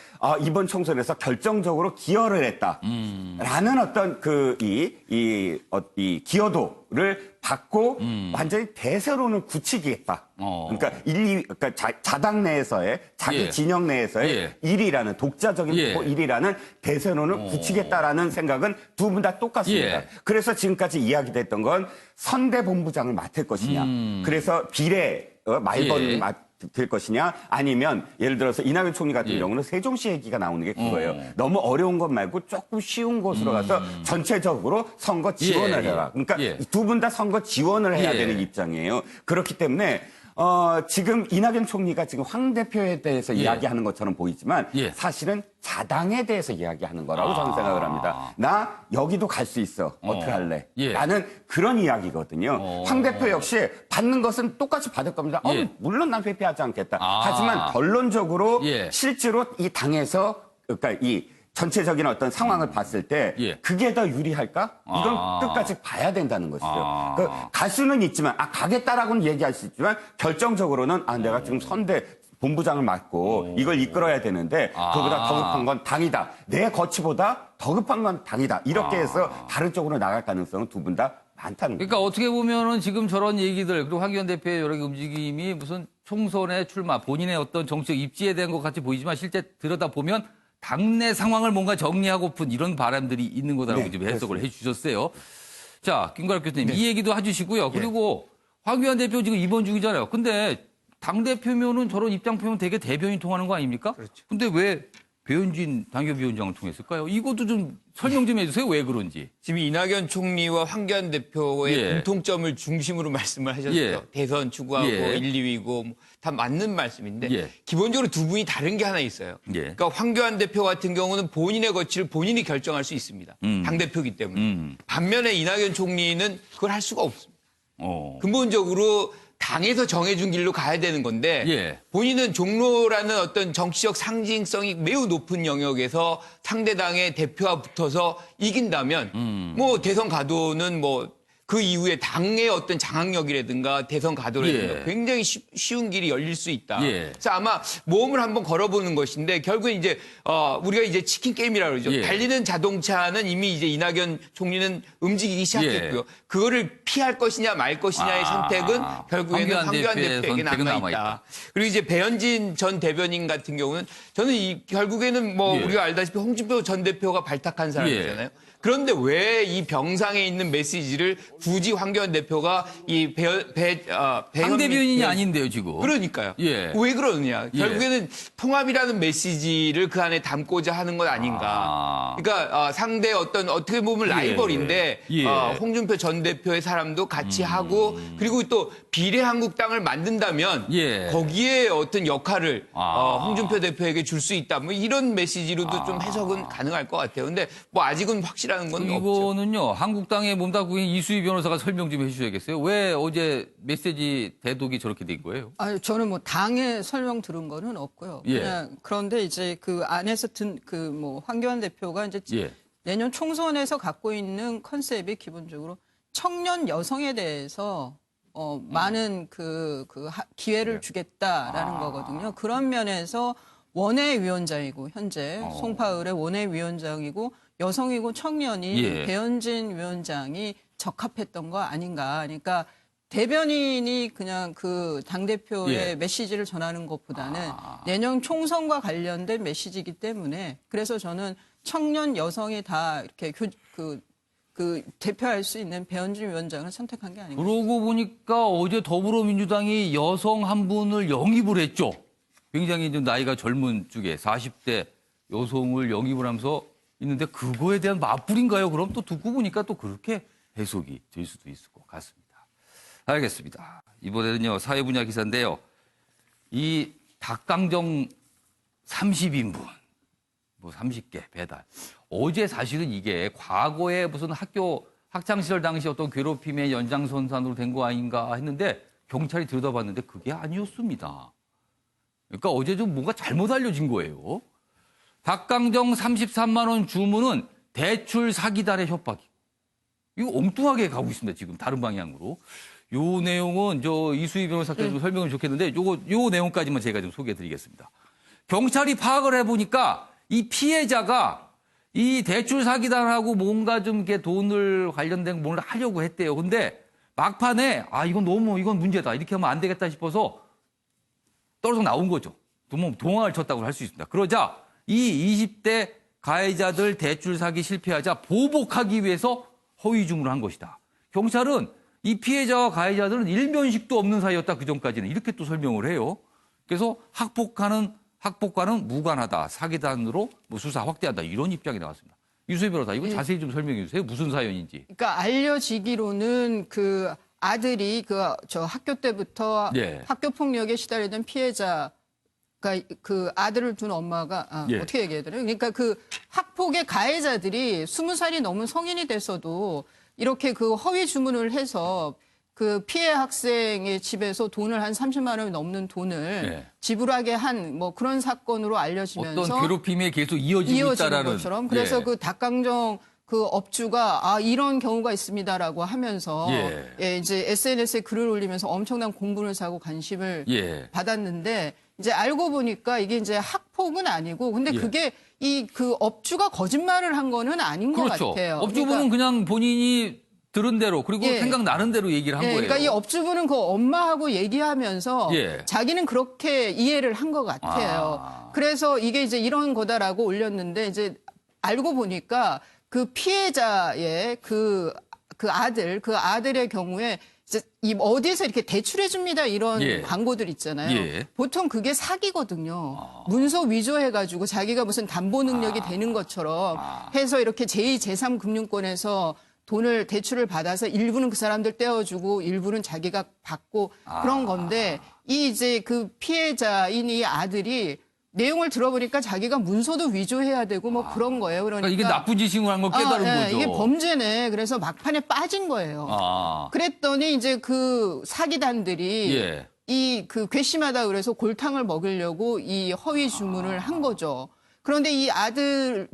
이번 총선에서 결정적으로 기여를 했다라는 어떤 이 기여도를 받고 완전히 대세론을 굳히겠다. 그러니까 그러니까 자당 내에서의 자기 진영 내에서의 1위라는 독자적인 1위라는 대세론을 굳히겠다라는 생각은 두 분 다 똑같습니다. 그래서 지금까지 이야기됐던 건 선대본부장을 맡을 것이냐. 그래서 비례 말벌을 맡을 것이냐 아니면 예를 들어서 이낙연 총리 같은 경우는 세종시 얘기가 나오는 게 그거예요. 너무 어려운 것 말고 조금 쉬운 곳으로 가서 전체적으로 선거 지원을 해라. 그러니까 두 분 다 선거 지원을 해야 되는 입장이에요. 그렇기 때문에 지금 이낙연 총리가 지금 황 대표에 대해서 이야기하는 것처럼 보이지만 사실은 자당에 대해서 이야기하는 거라고 저는 생각을 합니다. 나 여기도 갈 수 있어. 어떻게 할래? 라는 그런 이야기거든요. 황 대표 역시 받는 것은 똑같이 받을 겁니다. 물론 난 회피하지 않겠다. 하지만 결론적으로 실제로 이 당에서 그러니까 이 전체적인 어떤 상황을 봤을 때 그게 더 유리할까? 이건 끝까지 봐야 된다는 것이죠. 갈 수는 있지만 가겠다라고는 얘기할 수 있지만 결정적으로는 내가 지금 선대 본부장을 맡고 이걸 이끌어야 되는데 그보다 더 급한 건 당이다. 내 거취보다 더 급한 건 당이다. 이렇게 해서 다른 쪽으로 나갈 가능성은 두 분 다 많다는 거죠. 그러니까 어떻게 보면은 지금 저런 얘기들 그리고 황교안 대표의 여러 개 움직임이 무슨 총선에 출마 본인의 어떤 정치적 입지에 대한 것 같이 보이지만 실제 들여다보면 당내 상황을 뭔가 정리하고픈 이런 바람들이 있는 거다라고 지금 해석을 해주셨어요. 자, 김가락 교수님 이 얘기도 해주시고요. 그리고 황교안 대표 지금 입원 중이잖아요. 근데 당대표면은 저런 입장 표현 되게 대변인 통하는 거 아닙니까? 그렇죠. 근데 왜 배현진 당협위원장을 통했을까요? 이것도 좀 설명 좀 해주세요. 왜 그런지. 지금 이낙연 총리와 황교안 대표의 공통점을 중심으로 말씀을 하셨어요. 대선 추구하고 1, 2위고 다 맞는 말씀인데 기본적으로 두 분이 다른 게 하나 있어요. 그러니까 황교안 대표 같은 경우는 본인의 거취를 본인이 결정할 수 있습니다. 당대표이기 때문에. 반면에 이낙연 총리는 그걸 할 수가 없습니다. 근본적으로 당에서 정해준 길로 가야 되는 건데 본인은 종로라는 어떤 정치적 상징성이 매우 높은 영역에서 상대당의 대표와 붙어서 이긴다면 뭐 대선 가도는 뭐 그 이후에 당의 어떤 장악력이라든가 대선 가도라든가 굉장히 쉬운 길이 열릴 수 있다. 그래서 아마 모험을 한번 걸어보는 것인데 결국은 이제 우리가 이제 치킨 게임이라고 그러죠. 달리는 자동차는 이미 이제 이낙연 총리는 움직이기 시작했고요. 그거를 피할 것이냐 말 것이냐의 선택은 결국에는 황교안 대표에게 남아있다. 그리고 이제 배현진 전 대변인 같은 경우는 저는 결국에는 뭐 우리가 알다시피 홍준표 전 대표가 발탁한 사람이잖아요. 그런데 왜 이 병상에 있는 메시지를 굳이 황교안 대표가 이 상대변인이 아닌데요, 지금. 그러니까요. 예. 왜 그러느냐. 예. 결국에는 통합이라는 메시지를 그 안에 담고자 하는 것 아닌가. 그러니까 상대 어떻게 보면 라이벌인데 예. 홍준표 전 대표의 사람도 같이 하고 그리고 또 비례한국당을 만든다면 예. 거기에 어떤 역할을 홍준표 대표에게 줄 수 있다. 뭐 이런 메시지로도 좀 해석은 가능할 것 같아요. 근데 뭐 아직은 확실한 건 없죠. 이거는요, 한국당의 몸담국인 이수희 변호사가 설명 좀 해주셔야겠어요. 왜 어제 메시지 대독이 저렇게 된 거예요? 저는 뭐 당에 설명 들은 거는 없고요. 예. 그냥 그런데 이제 그 안에서 뭐 황교안 대표가 이제 예. 내년 총선에서 갖고 있는 컨셉이 기본적으로 청년 여성에 대해서 많은 기회를 주겠다라는 거거든요. 그런 면에서 원외위원장이고 현재 송파을의 원외위원장이고 여성이고 청년이 예. 배현진 위원장이 적합했던 거 아닌가. 그러니까 대변인이 그냥 그 당대표의 예. 메시지를 전하는 것보다는 내년 총선과 관련된 메시지이기 때문에 그래서 저는 청년 여성이 다 이렇게 대표할 수 있는 배현진 위원장을 선택한 게 아닌가. 그러고 보니까 어제 더불어민주당이 여성 한 분을 영입을 했죠. 굉장히 좀 나이가 젊은 쪽에 40대 여성을 영입을 하면서 있는데 그거에 대한 맞불인가요? 그럼 또 듣고 보니까 또 그렇게 해석이 될 수도 있을 것 같습니다. 알겠습니다. 이번에는요, 사회 분야 기사인데요. 이 닭강정 30인분, 뭐 30개 배달. 어제 사실은 이게 과거에 무슨 학창시절 당시 어떤 괴롭힘의 연장선상으로 된 거 아닌가 했는데 경찰이 들여다봤는데 그게 아니었습니다. 그러니까 어제 좀 뭔가 잘못 알려진 거예요. 닭강정 33만 원 주문은 대출 사기단의 협박이. 이거 엉뚱하게 가고 있습니다. 지금 다른 방향으로. 요 내용은 이수희 변호사께서 좀 설명을 좋겠는데 요 내용까지만 제가 좀 소개해드리겠습니다. 경찰이 파악을 해보니까 이 피해자가 이 대출 사기단하고 뭔가 좀 이렇게 돈을 관련된 뭘 하려고 했대요. 근데 막판에 이건 문제다. 이렇게 하면 안 되겠다 싶어서 떨어져 나온 거죠. 동항을 쳤다고 할 수 있습니다. 그러자 이 20대 가해자들 대출 사기 실패하자 보복하기 위해서 허위 주문을 한 것이다. 경찰은 이 피해자와 가해자들은 일면식도 없는 사이였다. 그전까지는 이렇게 또 설명을 해요. 그래서 학폭과는 무관하다. 사기단으로 뭐 수사 확대한다. 이런 입장이 나왔습니다. 유수희 변호사, 이거 자세히 좀 설명해 주세요. 무슨 사연인지. 그러니까 알려지기로는 그 아들이 저 학교 때부터 예. 학교 폭력에 시달리던 피해자가 그 아들을 둔 엄마가 예. 어떻게 얘기해야 되나요? 그러니까 그 학폭의 가해자들이 20살이 넘은 성인이 돼서도 이렇게 그 허위 주문을 해서 그 피해 학생의 집에서 돈을 한 30만 원이 넘는 돈을 예. 지불하게 한 뭐 그런 사건으로 알려지면서 어떤 괴롭힘에 계속 이어지고 있다라는 것처럼 그래서 예. 그 닭강정 그 업주가 이런 경우가 있습니다라고 하면서 이제 SNS에 글을 올리면서 엄청난 공분을 사고 관심을 받았는데 이제 알고 보니까 이게 이제 학폭은 아니고 근데 그게 그 업주가 거짓말을 한 거는 아닌 것 같아요. 업주분은 그냥 본인이 들은 대로 그리고 생각나는 대로 얘기를 한 거예요. 그러니까 이 업주분은 그 엄마하고 얘기하면서 자기는 그렇게 이해를 한 것 같아요. 그래서 이게 이제 이런 거다라고 올렸는데 이제 알고 보니까 그 피해자의 그 아들의 경우에 이제 어디에서 이렇게 대출해 줍니다 이런 광고들 있잖아요. 보통 그게 사기거든요. 문서 위조해가지고 자기가 무슨 담보 능력이 되는 것처럼 해서 이렇게 제2, 제3금융권에서 돈을 대출을 받아서 일부는 그 사람들 떼어주고 일부는 자기가 받고 그런 건데 이제 그 피해자인 이 아들이 내용을 들어보니까 자기가 문서도 위조해야 되고 뭐 그런 거예요. 그러니까 이게 나쁜 짓인 한 걸 깨달은 거죠. 이게 범죄네. 그래서 막판에 빠진 거예요. 그랬더니 이제 그 사기단들이 그 괘씸하다 그래서 골탕을 먹이려고 이 허위 주문을 한 거죠. 그런데 이 아들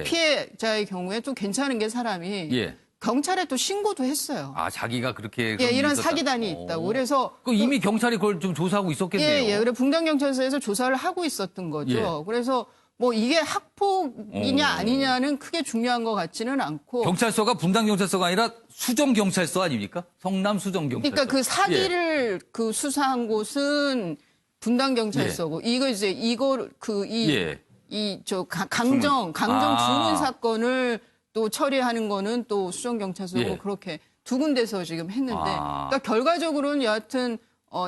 피해자의 경우에 또 괜찮은 게 사람이 경찰에 또 신고도 했어요. 자기가 그렇게 이런 사기단이 있다고. 그래서 이미 경찰이 그걸 좀 조사하고 있었겠네요. 그래 분당경찰서에서 조사를 하고 있었던 거죠. 그래서 뭐 이게 학폭이냐 아니냐는 크게 중요한 것 같지는 않고. 경찰서가 분당경찰서가 아니라 수정경찰서 아닙니까? 성남 수정경찰서. 그러니까 그 사기를 그 수사한 곳은 분당경찰서고 강정 주문 사건을 또 처리하는 거는 또 수정경찰서고 그렇게 두 군데서 지금 했는데 그러니까 결과적으로는 여하튼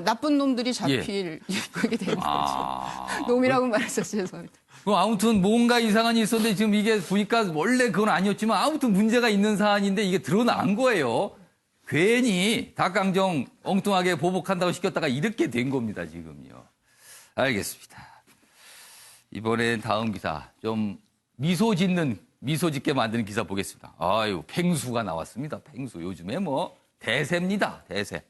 나쁜 놈들이 잡힐 그게 되는 거죠. 놈이라고 말해서 죄송합니다. 그럼 아무튼 뭔가 이상한 일이 있었는데 지금 이게 보니까 원래 그건 아니었지만 아무튼 문제가 있는 사안인데 이게 드러난 거예요. 괜히 닭강정 엉뚱하게 보복한다고 시켰다가 이렇게 된 겁니다, 지금요. 알겠습니다. 이번엔 다음 기사 좀 미소 짓게 만드는 기사 보겠습니다. 아유, 팽수가 나왔습니다. 팽수. 요즘에 뭐 대세입니다. 대세.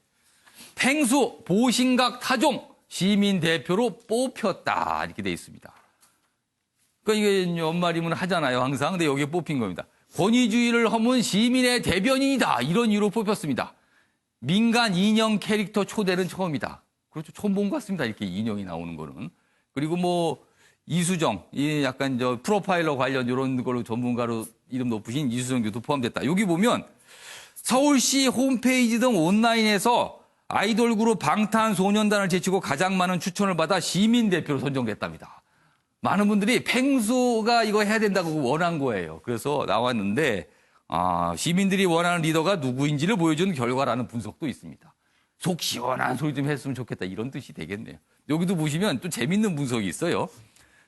팽수 보신각 타종 시민 대표로 뽑혔다. 이렇게 돼 있습니다. 그러니까 이게 연말이면 하잖아요, 항상. 근데 여기에 뽑힌 겁니다. 권위주의를 허문 시민의 대변인이다. 이런 이유로 뽑혔습니다. 민간 인형 캐릭터 초대는 처음이다. 그렇죠. 처음 본 것 같습니다. 이렇게 인형이 나오는 거는. 그리고 뭐 이수정, 이 약간 저 프로파일러 관련 이런 걸로 전문가로 이름 높으신 이수정 교도 포함됐다. 여기 보면 서울시 홈페이지 등 온라인에서 아이돌 그룹 방탄소년단을 제치고 가장 많은 추천을 받아 시민 대표로 선정됐답니다. 많은 분들이 팽수가 이거 해야 된다고 원한 거예요. 그래서 나왔는데 시민들이 원하는 리더가 누구인지를 보여준 결과라는 분석도 있습니다. 속 시원한 소리 좀 했으면 좋겠다 이런 뜻이 되겠네요. 여기도 보시면 또 재밌는 분석이 있어요.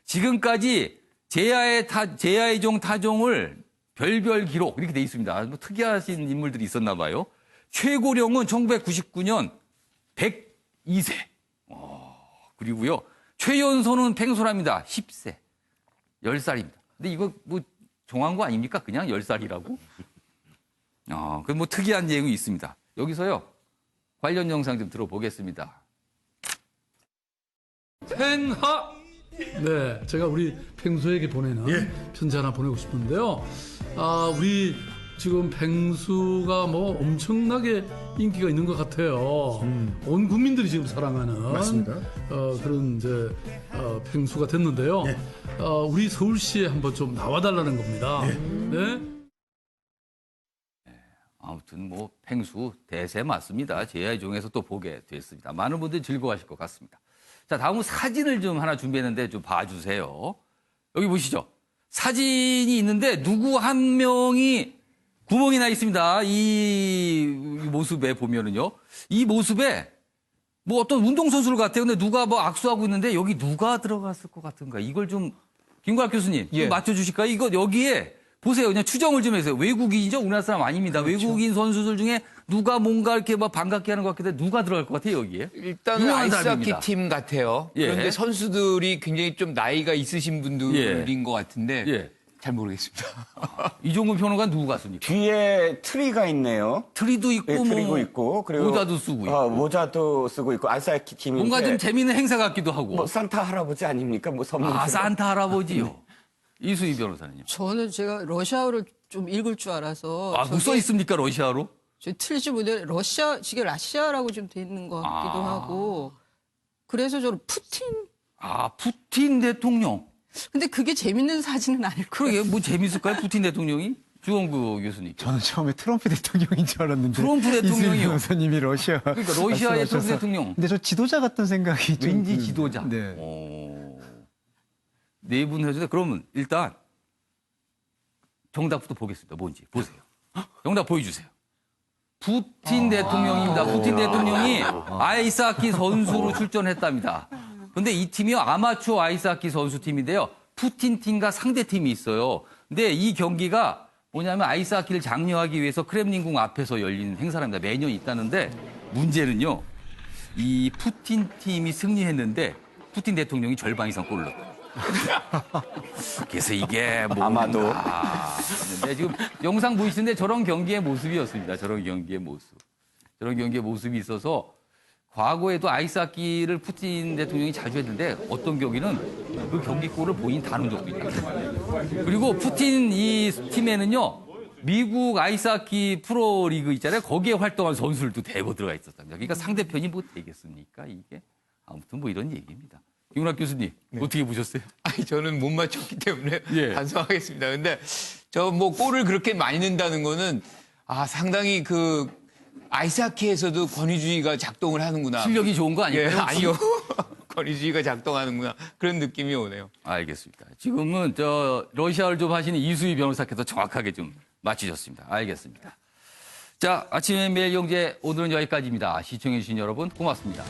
지금까지 제야의 종 타종을 별별 기록 이렇게 돼 있습니다. 뭐 특이하신 인물들이 있었나 봐요. 최고령은 1999년 102세. 그리고요. 최연소는 팽소랍니다. 10세. 10살입니다. 근데 이거 뭐 정한 거 아닙니까? 그냥 10살이라고? 그 뭐 특이한 내용이 있습니다. 여기서요. 관련 영상 좀 들어보겠습니다. 팽하! 네, 제가 우리 팽수에게 보내는 편지 하나 보내고 싶은데요. 우리 지금 팽수가 뭐 엄청나게 인기가 있는 것 같아요. 온 국민들이 지금 사랑하는 맞습니다. 그런 이제 팽수가 됐는데요. 우리 서울시에 한번 좀 나와달라는 겁니다. 네. 아무튼 뭐 팽수 대세 맞습니다. 제야의 종에서 또 보게 됐습니다. 많은 분들이 즐거워하실 것 같습니다. 자, 다음은 사진을 좀 하나 준비했는데 좀 봐주세요. 여기 보시죠. 사진이 있는데 누구 한 명이 구멍이 나 있습니다. 이 모습에 보면은요. 이 모습에 뭐 어떤 운동선수를 같아요. 근데 누가 뭐 악수하고 있는데 여기 누가 들어갔을 것 같은가. 이걸 좀 김구학 교수님 좀 맞춰주실까요? 이거 여기에 보세요. 그냥 추정을 좀 해주세요. 외국인이죠? 우리나라 사람 아닙니다. 그렇죠. 외국인 선수들 중에 누가 뭔가 이렇게 막 반갑게 하는 것 같은데 누가 들어갈 것 같아요, 여기에? 일단은 아이스하키 팀 같아요. 그런데 선수들이 굉장히 좀 나이가 있으신 분들인 것 같은데 잘 모르겠습니다. 이종근 평론가 누구 같습니까? 뒤에 트리가 있네요. 트리도 있고 트리도 있고 그리고 모자도 쓰고 있고. 모자도 쓰고 있고 아이스하키 팀인데 뭔가 좀 재미있는 행사 같기도 하고. 뭐 산타 할아버지 아닙니까? 뭐 선물. 산타 할아버지요. 이수희 변호사는요? 저는 제가 러시아어를 좀 읽을 줄 알아서. 뭐 써 있습니까, 러시아로? 저 틀리지 못해 이게 라시아라고 좀 돼 있는 것 같기도 하고. 그래서 저는 푸틴. 푸틴 대통령. 근데 그게 재밌는 사진은 아닐 거예요. 그러게, 뭐 재밌을까요, 푸틴 대통령이? 주원구 교수님. 저는 처음에 트럼프 대통령인 줄 알았는데. 트럼프 대통령이요? 이수희 변호사님이 러시아. 그러니까 러시아의 트럼프 대통령. 근데 저 지도자 같은 생각이 좀. 왠지 지도자. 네. 네 분 해주세요. 그러면 일단 정답부터 보겠습니다. 뭔지 보세요. 정답 보여주세요. 푸틴 대통령입니다. 푸틴 대통령이 아이스하키 선수로 출전했답니다. 근데 이 팀이요, 아마추어 아이스하키 선수팀인데요. 푸틴 팀과 상대팀이 있어요. 근데 이 경기가 뭐냐면 아이스하키를 장려하기 위해서 크렘린궁 앞에서 열리는 행사랍니다. 매년 있다는데 문제는요. 이 푸틴 팀이 승리했는데 푸틴 대통령이 절반 이상 골을 넣었다. 그래서 이게 뭐 아마도 근데 지금 영상 보이시는데 저런 경기의 모습이었습니다. 저런 경기의 모습이 있어서 과거에도 아이스하키를 푸틴 대통령이 자주 했는데 어떤 경기는 그 경기골을 본인 다룬 적도 있다. 그리고 푸틴 이 팀에는요. 미국 아이스하키 프로리그 있잖아요. 거기에 활동한 선수들도 대거 들어가 있었답니다. 그러니까 상대편이 뭐 되겠습니까? 이게 아무튼 뭐 이런 얘기입니다. 김은학 교수님 어떻게 보셨어요? 저는 못 맞췄기 때문에 반성하겠습니다. 근데 저 뭐 골을 그렇게 많이 넣는다는 거는 상당히 그 아이스하키에서도 권위주의가 작동을 하는구나. 실력이 좋은 거 아닐까요? 아니요. 권위주의가 작동하는구나. 그런 느낌이 오네요. 알겠습니다. 지금은 러시아를 좀 하시는 이수희 변호사께서 정확하게 좀 맞추셨습니다. 알겠습니다. 자, 아침에 매일 영재 오늘은 여기까지입니다. 시청해주신 여러분 고맙습니다.